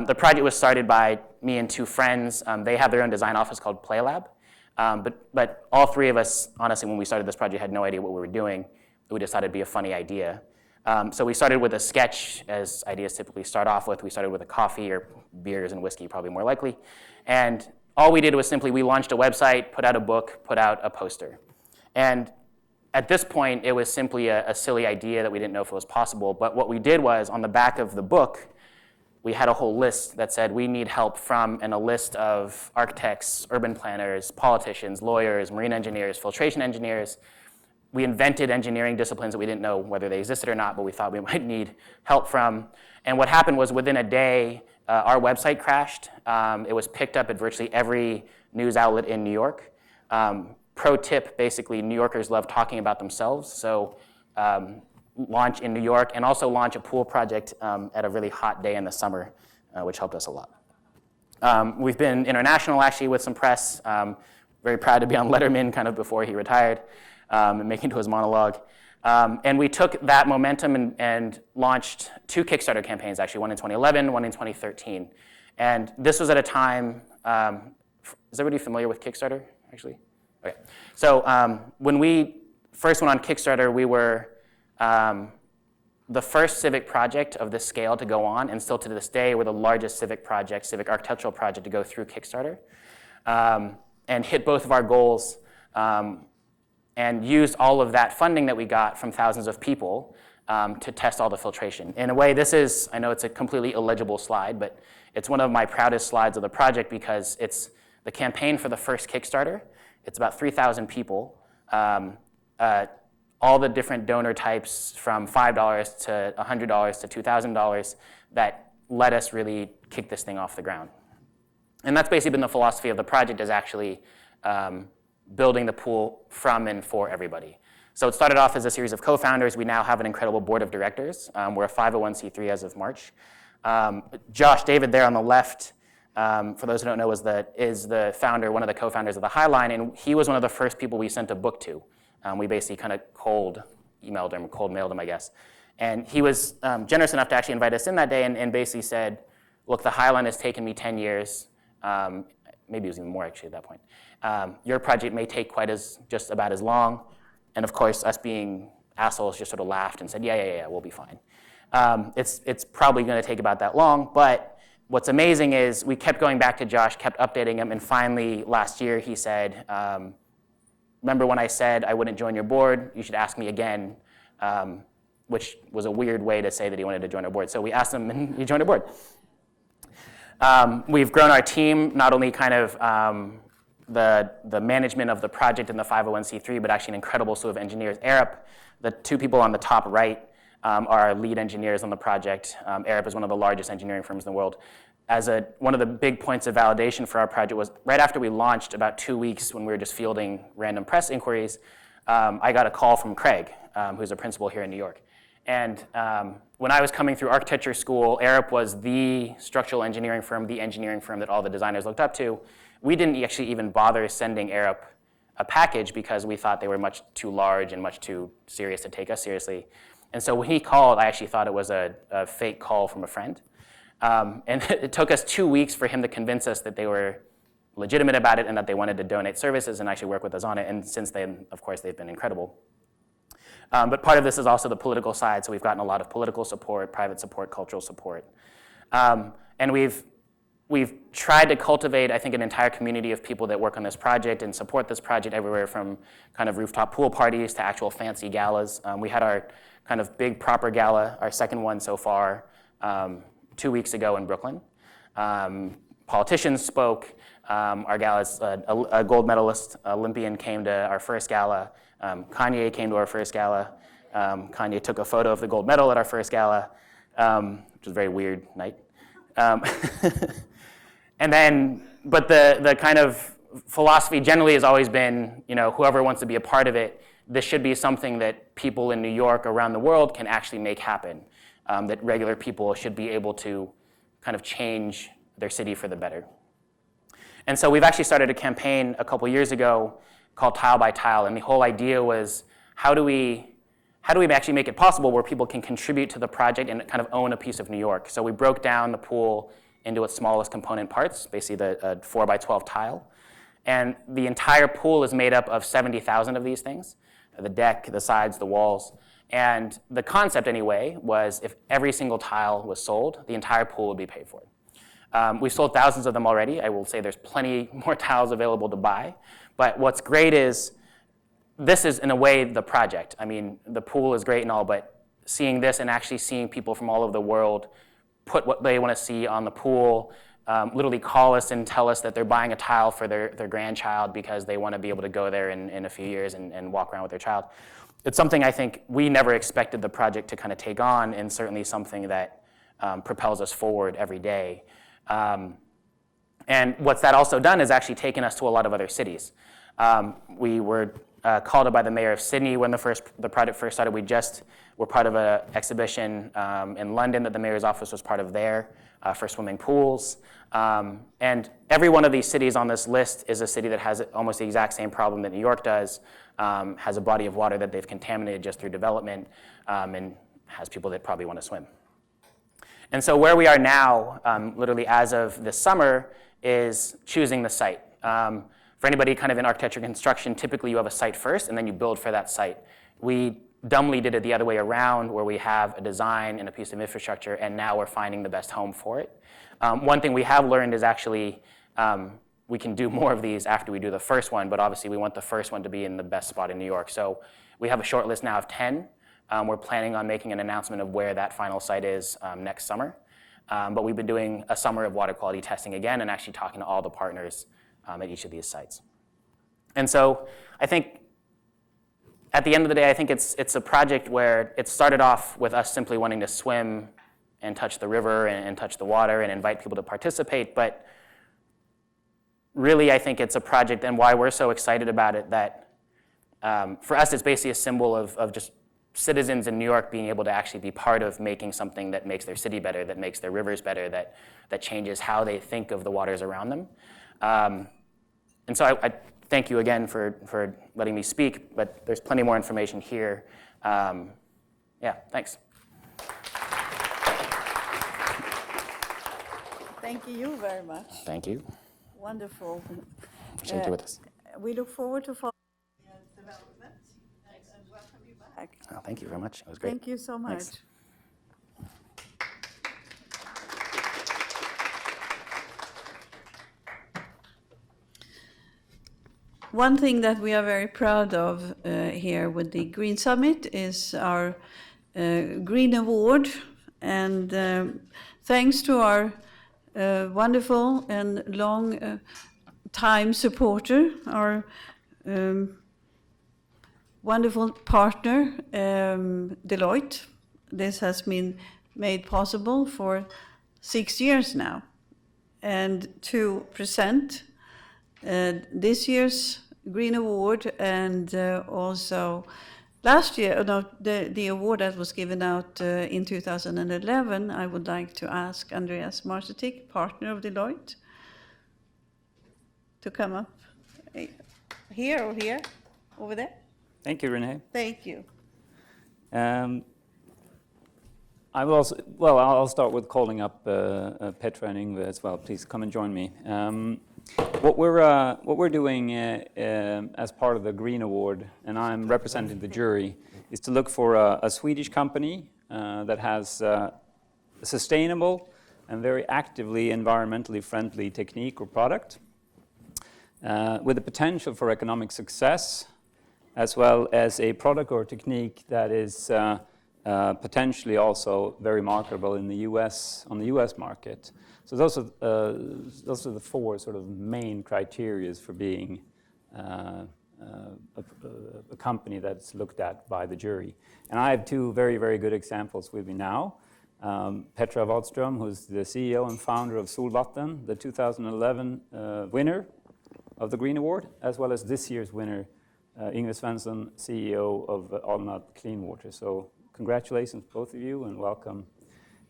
Speaker 14: The project was started by me and two friends. They have their own design office called PlayLab. But all three of us, honestly, when we started this project, had no idea what we were doing. We decided it'd be a funny idea. So we started with a sketch, as ideas typically start off with. We started with a coffee or beers and whiskey, probably more likely. And all we did was simply, we launched a website, put out a book, put out a poster. And at this point, it was simply a silly idea that we didn't know if it was possible. But what we did was, on the back of the book, we had a whole list that said we need help from, and a list of architects, urban planners, politicians, lawyers, marine engineers, filtration engineers. We invented engineering disciplines that we didn't know whether they existed or not, but we thought we might need help from. And what happened was, within a day, our website crashed. It was picked up at virtually every news outlet in New York. Pro tip, basically, New Yorkers love talking about themselves. So launch in New York, and also launch a pool project at a really hot day in the summer, which helped us a lot. We've been international, actually, with some press. Very proud to be on Letterman kind of before he retired, and making to his monologue. And we took that momentum and launched 2 Kickstarter campaigns, actually, one in 2011, one in 2013. And this was at a time, is everybody familiar with Kickstarter, actually? Okay. So when we first went on Kickstarter, we were the first civic project of this scale to go on, and still to this day, we're the largest civic architectural project to go through Kickstarter, and hit both of our goals, and used all of that funding that we got from thousands of people to test all the filtration. In a way, this is, I know it's a completely illegible slide, but it's one of my proudest slides of the project because it's the campaign for the first Kickstarter. It's about 3,000 people. All the different donor types from $5 to $100 to $2,000 that let us really kick this thing off the ground. And that's basically been the philosophy of the project, is actually building the pool from and for everybody. So it started off as a series of co-founders. We now have an incredible board of directors. We're a 501c3 as of March. Josh David there on the left, for those who don't know, is the founder, one of the co-founders of the High Line, and he was one of the first people we sent a book to. We basically kind of cold mailed him, I guess. And he was generous enough to actually invite us in that day and basically said, look, the High Line has taken me 10 years. Maybe it was even more actually at that point. Your project may take just about as long. And of course, us being assholes just sort of laughed and said, yeah, we'll be fine. It's probably going to take about that long, but what's amazing is we kept going back to Josh, kept updating him, and finally last year he said, remember when I said I wouldn't join your board? You should ask me again, which was a weird way to say that he wanted to join our board. So we asked him, and he joined our board. We've grown our team, not only kind of the management of the project and the 501c3, but actually an incredible slew of engineers. Arup, the 2 people on the top right, are our lead engineers on the project. Arup is one of the largest engineering firms in the world. One of the big points of validation for our project was right after we launched, about 2 weeks when we were just fielding random press inquiries, I got a call from Craig, who's a principal here in New York. And when I was coming through architecture school, Arup was the structural engineering firm, the engineering firm that all the designers looked up to. We didn't actually even bother sending Arup a package because we thought they were much too large and much too serious to take us seriously. And so when he called, I actually thought it was a fake call from a friend. And it took us 2 weeks for him to convince us that they were legitimate about it and that they wanted to donate services and actually work with us on it. And since then, of course, they've been incredible. But part of this is also the political side. So we've gotten a lot of political support, private support, cultural support. And we've tried to cultivate, I think, an entire community of people that work on this project and support this project everywhere from kind of rooftop pool parties to actual fancy galas. We had our kind of big proper gala, our second one so far, 2 weeks ago in Brooklyn. Politicians spoke. Our gala's a gold medalist Olympian came to our first gala. Kanye came to our first gala. Kanye took a photo of the gold medal at our first gala, which was a very weird night. And then, but the kind of philosophy generally has always been, whoever wants to be a part of it, this should be something that people in New York, around the world, can actually make happen. That regular people should be able to kind of change their city for the better. And so we've actually started a campaign a couple years ago called Tile by Tile, and the whole idea was how do we actually make it possible where people can contribute to the project and kind of own a piece of New York? So we broke down the pool into its smallest component parts, basically the 4 by 12 tile. And the entire pool is made up of 70,000 of these things, the deck, the sides, the walls. And the concept, anyway, was if every single tile was sold, the entire pool would be paid for. We've sold thousands of them already. I will say there's plenty more tiles available to buy. But what's great is this is, in a way, the project. I mean, the pool is great and all, but seeing this and actually seeing people from all over the world put what they want to see on the pool, literally call us and tell us that they're buying a tile for their grandchild because they want to be able to go there in a few years and walk around with their child. It's something I think we never expected the project to kind of take on, and certainly something that propels us forward every day. And what's that also done is actually taken us to a lot of other cities. We were called up by the mayor of Sydney when the project first started. We just were part of an exhibition in London that the mayor's office was part of there for swimming pools. And every one of these cities on this list is a city that has almost the exact same problem that New York does, has a body of water that they've contaminated just through development, and has people that probably want to swim. And so where we are now, literally as of this summer, is choosing the site. For anybody kind of in architecture and construction, typically you have a site first and then you build for that site. We dumbly did it the other way around, where we have a design and a piece of infrastructure, and now we're finding the best home for it. One thing we have learned is actually we can do more of these after we do the first one, but obviously we want the first one to be in the best spot in New York. So we have a short list now of 10. We're planning on making an announcement of where that final site is next summer. But we've been doing a summer of water quality testing again and actually talking to all the partners at each of these sites. And so I think at the end of the day, I think it's a project where it started off with us simply wanting to swim and touch the river and touch the water and invite people to participate. But really, I think it's a project, and why we're so excited about it, that for us, it's basically a symbol of just citizens in New York being able to actually be part of making something that makes their city better, that makes their rivers better, that changes how they think of the waters around them. And so I thank you again for letting me speak, but there's plenty more information here. Yeah, thanks.
Speaker 3: Thank you very much.
Speaker 14: Thank you.
Speaker 3: Wonderful.
Speaker 14: Appreciate you with us.
Speaker 3: We look forward to following development and welcome you back.
Speaker 14: Oh, thank you very much. It was great.
Speaker 3: Thank you so much.
Speaker 14: Thanks.
Speaker 3: One thing that we are very proud of here with the Green Summit is our Green Award. And thanks to our wonderful and long time supporter, our wonderful partner, Deloitte. This has been made possible for 6 years now. And to present this year's Green Award, and also last year, the award that was given out in 2011, I would like to ask Andreas Marsetic, partner of Deloitte, to come up. Here or here? Over there?
Speaker 15: Thank you, Renee.
Speaker 3: Thank you.
Speaker 15: I will also, well, I'll start with calling up Petra and Yngve as well. Please come and join me. What we're doing as part of the Green Award, and I'm representing the jury, is to look for a Swedish company that has a sustainable and very actively environmentally friendly technique or product with the potential for economic success, as well as a product or technique that is potentially also very marketable in the U.S. on the U.S. market. So those are the four sort of main criteria for being a company that's looked at by the jury. And I have two very, very good examples with me now. Petra Wadström, who's the CEO and founder of Solvatten, the 2011 winner of the Green Award, as well as this year's winner, Ingrid Svensson, CEO of Alnat Clean Water. So congratulations, both of you, and welcome.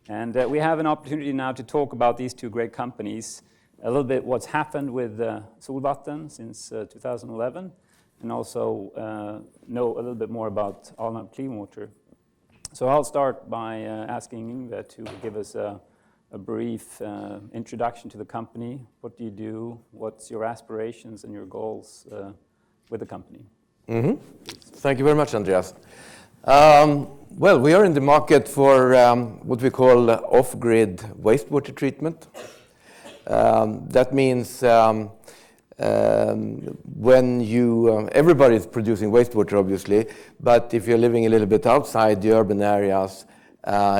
Speaker 15: And we have an opportunity now to talk about these two great companies, a little bit what's happened with Solvatten since 2011, and also know a little bit more about Alnat Clean Water. So I'll start by asking Ingrid to give us a brief introduction to the company. What do you do? What's your aspirations and your goals with the company?
Speaker 16: Thank you very much, Andreas. Well, we are in the market for what we call off-grid wastewater treatment. That means when everybody is producing wastewater, obviously, but if you're living a little bit outside the urban areas,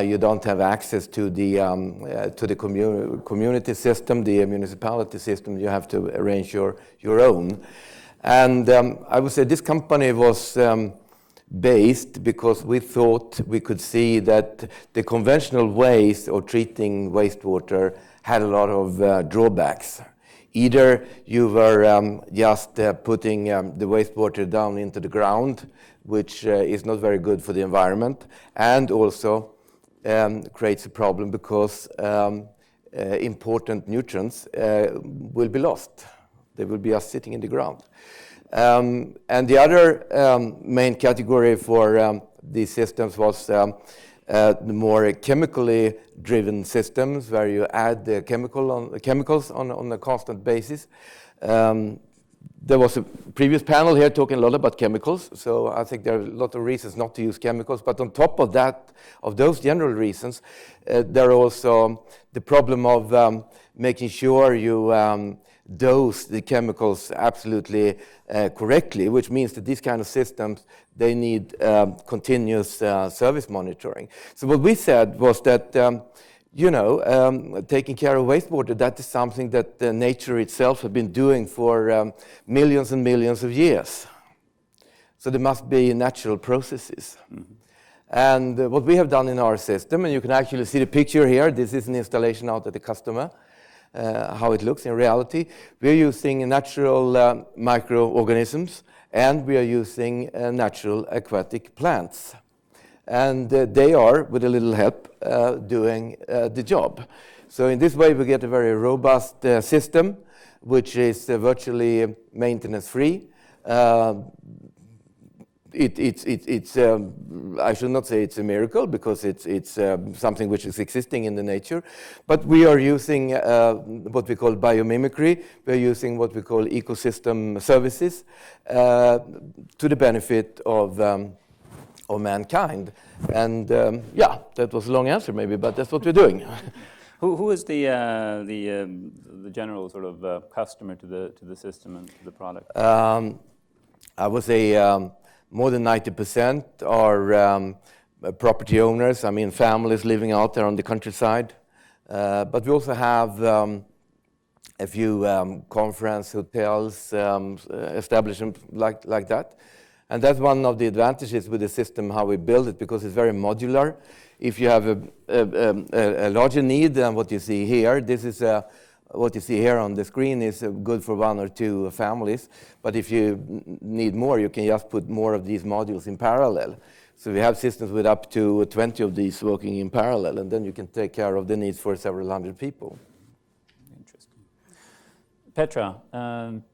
Speaker 16: you don't have access to the community system, the municipality system. You have to arrange your own. And I would say this company was based because we thought we could see that the conventional ways of treating wastewater had a lot of drawbacks. Either you were just putting the wastewater down into the ground, which is not very good for the environment, and also creates a problem because important nutrients will be lost. They will be just sitting in the ground. And the other main category for these systems was the more chemically driven systems where you add the chemicals on a constant basis. There was a previous panel here talking a lot about chemicals, so I think there are a lot of reasons not to use chemicals. But on top of that, of those general reasons, there are also the problem of making sure you dose the chemicals absolutely correctly, which means that these kind of systems, they need continuous service monitoring. So what we said was that, taking care of wastewater, that is something that nature itself has been doing for millions and millions of years. So there must be natural processes. And what we have done in our system, and you can actually see the picture here, this is an installation out at the customer, how it looks in reality. We are using natural microorganisms, and we are using natural aquatic plants. And they are, with a little help, doing the job. So in this way, we get a very robust system, which is virtually maintenance-free. I should not say it's a miracle, because it's something which is existing in the nature. But we are using what we call biomimicry. We're using what we call ecosystem services to the benefit of mankind. And that was a long answer maybe, but that's what we're doing.
Speaker 15: Who is the general sort of customer to the system and to the product?
Speaker 16: I would say more than 90% are property owners. I mean, families living out there on the countryside. But we also have a few conference hotels, establishments like that. And that's one of the advantages with the system, how we build it, because it's very modular. If you have a larger need than what you see here, this is what you see here on the screen is good for 1 or 2 families. But if you need more, you can just put more of these modules in parallel. So we have systems with up to 20 of these working in parallel, and then you can take care of the needs for several hundred people.
Speaker 15: Interesting. Petra,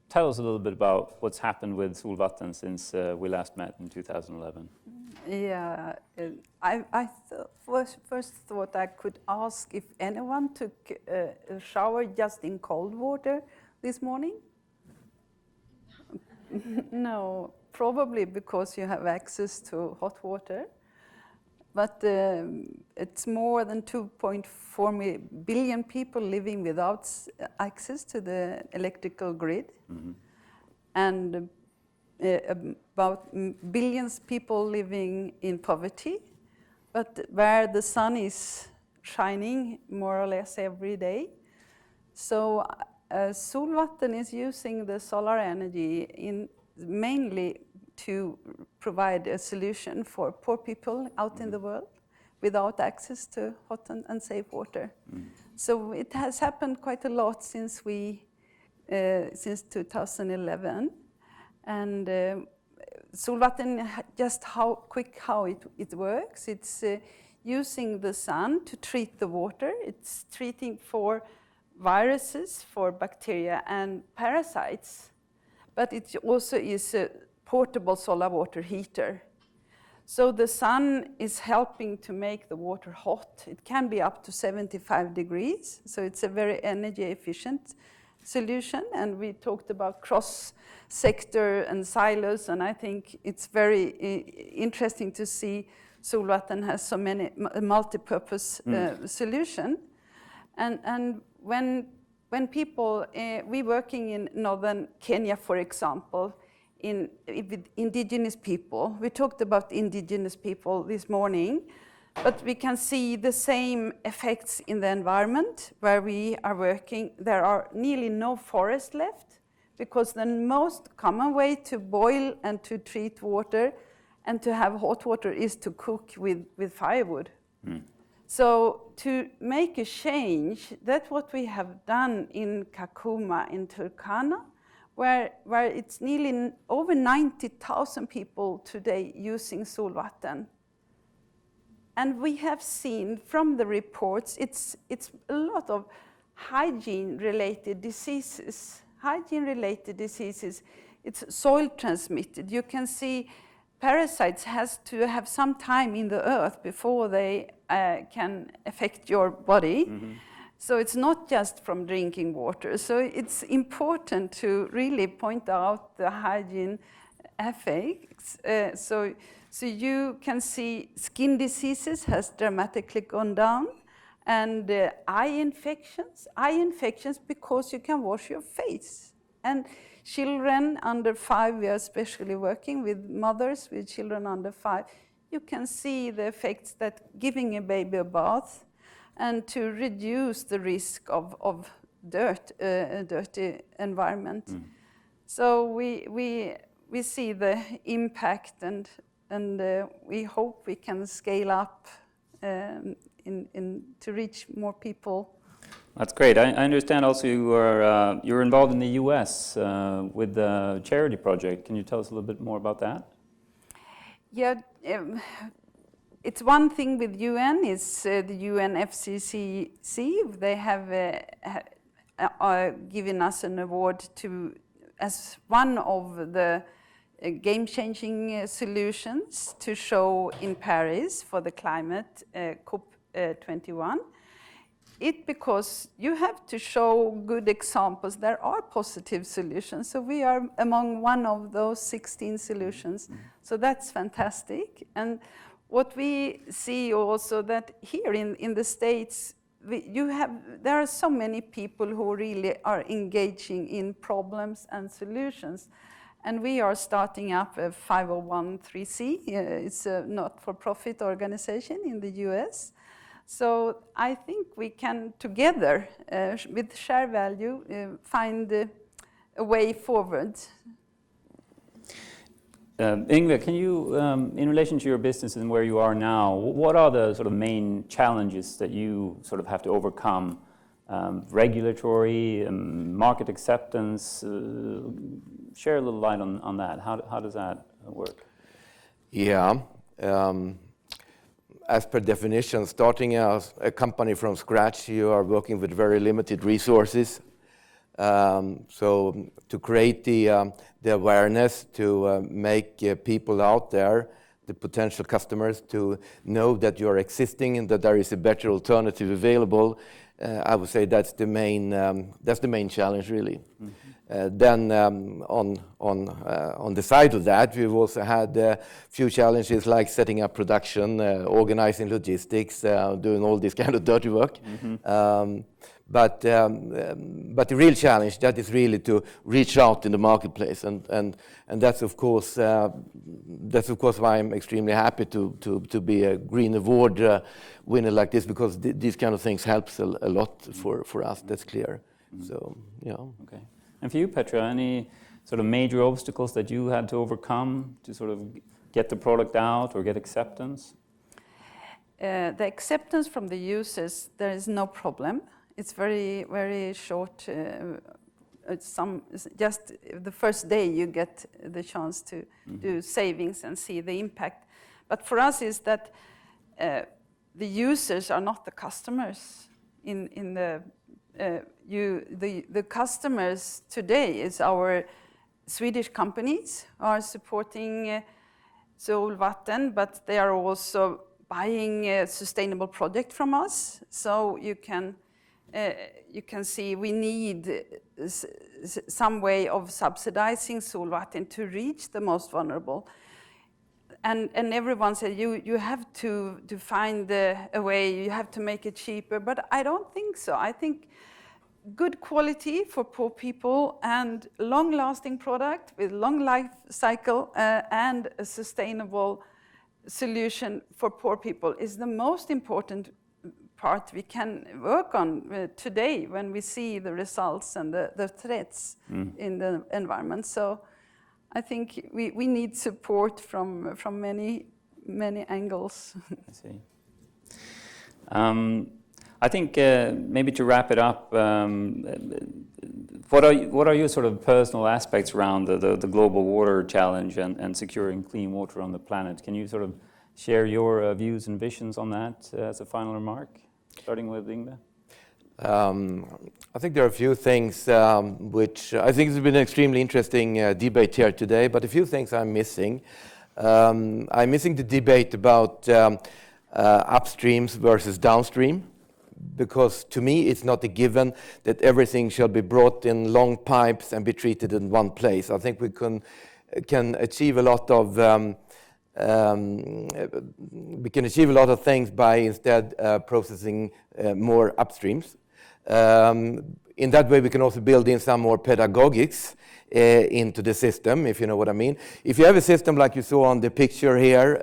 Speaker 15: tell us a little bit about what's happened with Solvatten since we last met in 2011.
Speaker 3: Yeah, I first thought I could ask if anyone took a shower just in cold water this morning. No, probably because you have access to hot water. But it's more than 2.4 billion people living without access to the electrical grid. Mm-hmm. And about billions of people living in poverty, but where the sun is shining more or less every day. So Solvatten is using the solar energy mainly to provide a solution for poor people out in the world without access to hot and safe water. So it has happened quite a lot since 2011. And Solvatten, just how it works. It's using the sun to treat the water. It's treating for viruses, for bacteria and parasites. But it also is a portable solar water heater. So the sun is helping to make the water hot. It can be up to 75 degrees, so it's a very energy efficient solution. And we talked about cross-sector and silos, and I think it's very interesting to see Solvatten has so many multi-purpose solution. And when people, we're working in northern Kenya, for example, with indigenous people. We talked about indigenous people this morning, but we can see the same effects in the environment where we are working. There are nearly no forest left because the most common way to boil and to treat water and to have hot water is to cook with firewood. So to make a change, that's what we have done in Kakuma in Turkana, where it's nearly over 90,000 people today using Solvatten. And we have seen from the reports, it's a lot of hygiene-related diseases. Hygiene-related diseases, it's soil transmitted. You can see parasites has to have some time in the earth before they can affect your body. So it's not just from drinking water. So it's important to really point out the hygiene effects. So you can see skin diseases has dramatically gone down, and eye infections because you can wash your face. And children under 5, we are especially working with mothers with children under 5. You can see the effects that giving a baby a bath and to reduce the risk of dirty environment. So we see the impact, and we hope we can scale up to reach more people.
Speaker 15: That's great. I understand also you're involved in the U.S. With the charity project. Can you tell us a little bit more about that?
Speaker 3: Yeah. It's one thing with UN is the UNFCCC. They have given us an award as one of the game-changing solutions to show in Paris for the climate COP21. Because you have to show good examples. There are positive solutions. So we are among one of those 16 solutions. So that's fantastic. And what we see also that here in the States, there are so many people who really are engaging in problems and solutions. And we are starting up a 501(c)(3). It's a not-for-profit organization in the US. So I think we can together, with share value, find a way forward.
Speaker 15: Ingve, can you, in relation to your business and where you are now, what are the sort of main challenges that you sort of have to overcome? Regulatory, market acceptance, share a little light on that. How does that work?
Speaker 16: Yeah. As per definition, starting as a company from scratch, you are working with very limited resources. So to create the awareness, to make people out there, the potential customers, to know that you are existing and that there is a better alternative available, I would say that's the main challenge, really. Then on the side of that, we've also had a few challenges like setting up production, organizing logistics, doing all this kind of dirty work. But the real challenge, that is really to reach out in the marketplace, and that's of course why I'm extremely happy to be a Green Award winner like this, because these kind of things helps a lot for us. That's clear. So yeah.
Speaker 15: Okay. And for you, Petra, any sort of major obstacles that you had to overcome to sort of get the product out or get acceptance?
Speaker 3: the acceptance from the users, there is no problem. It's very, very short. It's just the first day you get the chance to do savings and see the impact. But for us is that the users are not the customers. The customers today is our Swedish companies are supporting Solvatten, but they are also buying a sustainable project from us. So you can see we need some way of subsidizing Solvatten to reach the most vulnerable. And everyone said you have to find a way, you have to make it cheaper, but I don't think so. I think good quality for poor people and long-lasting product with long life cycle and a sustainable solution for poor people is the most important part we can work on today when we see the results and the threats in the environment. So I think we need support from many angles.
Speaker 15: I see. I think maybe to wrap it up, what are your sort of personal aspects around the global water challenge and securing clean water on the planet? Can you sort of share your views and visions on that as a final remark, starting with Ingve?
Speaker 16: I think there are a few things which I think has been an extremely interesting debate here today, but a few things I'm missing. I'm missing the debate about upstreams versus downstream, because to me it's not a given that everything shall be brought in long pipes and be treated in one place. I think we can achieve a lot of things by instead processing more upstreams. In that way, we can also build in some more pedagogics into the system, if you know what I mean. If you have a system like you saw on the picture here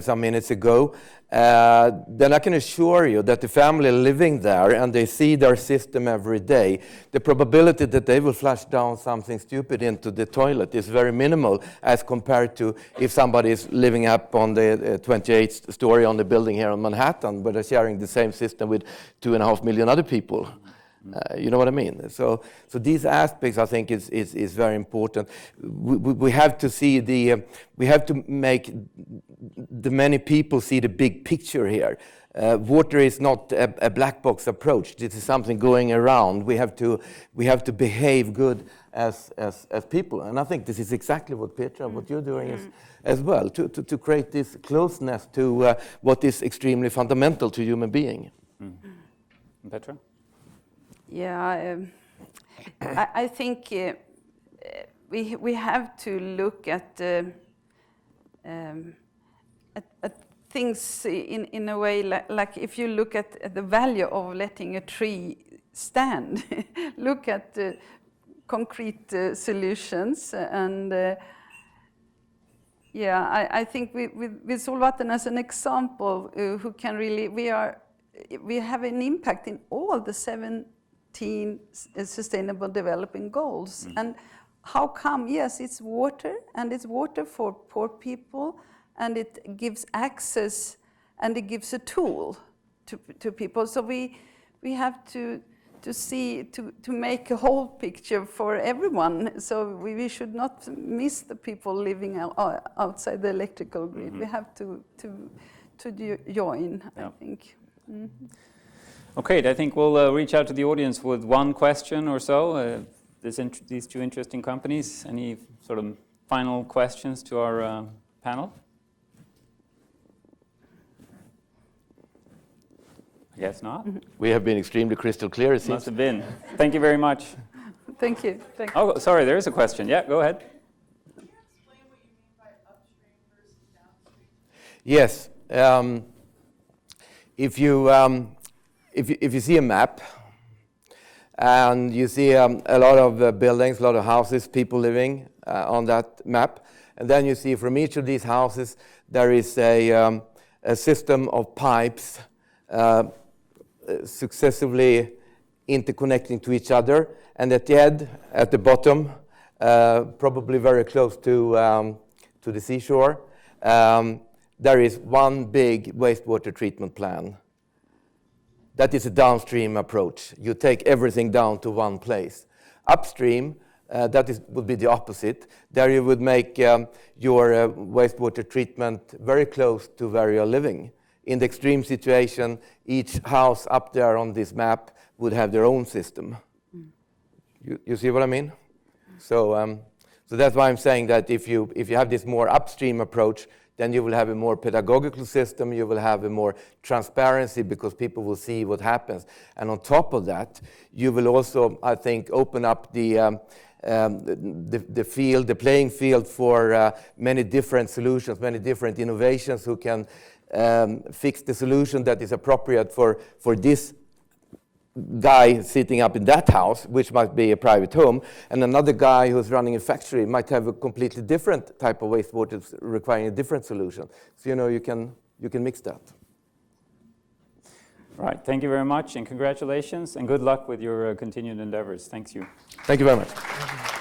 Speaker 16: some minutes ago, then I can assure you that the family living there and they see their system every day, the probability that they will flush down something stupid into the toilet is very minimal as compared to if somebody is living up on the 28th story on the building here in Manhattan, but they're sharing the same system with 2.5 million other people. You know what I mean? So these aspects, I think, is very important. We have to see we have to make the many people see the big picture here. Water is not a black box approach. This is something going around. We have to behave good as people, and I think this is exactly what Petra, what you're doing is as well, to create this closeness to what is extremely fundamental to human being.
Speaker 15: Petra?
Speaker 3: Yeah, I think we have to look at things in a way like if you look at the value of letting a tree stand, look at concrete solutions, and I think with Solvatten as an example, who can really we have an impact in all the 17 Sustainable Development Goals. And how come? Yes, it's water, and it's water for poor people, and it gives access, and it gives a tool to people. So we have to make a whole picture for everyone. So we should not miss the people living outside the electrical grid. We have to join, I think. Mm-hmm.
Speaker 15: Okay, I think we'll reach out to the audience with one question or so. These two interesting companies. Any sort of final questions to our panel? I guess not.
Speaker 16: We have been extremely crystal clear, it seems.
Speaker 15: Must have been. Thank you very much.
Speaker 3: Thank you.
Speaker 15: Oh, sorry, there is a question. Yeah, go ahead.
Speaker 17: Can you explain what you mean by upstream versus downstream?
Speaker 16: Yes. If you see a map and you see a lot of buildings, a lot of houses, people living on that map, and then you see from each of these houses there is a system of pipes successively interconnecting to each other, and at the end, at the bottom, there is one big wastewater treatment plan. That is a downstream approach. You take everything down to one place. Upstream, would be the opposite. There you would make your wastewater treatment very close to where you're living. In the extreme situation, each house up there on this map would have their own system. You see what I mean? So that's why I'm saying that if you have this more upstream approach, then you will have a more pedagogical system, you will have a more transparency because people will see what happens. And on top of that, you will also, I think, open up the playing field for many different solutions, many different innovations who can fix the solution that is appropriate for this guy sitting up in that house, which might be a private home, and another guy who's running a factory might have a completely different type of wastewater requiring a different solution. So you can mix that.
Speaker 15: All right, thank you very much, and congratulations, and good luck with your continued endeavors. Thank you.
Speaker 16: Thank you very much.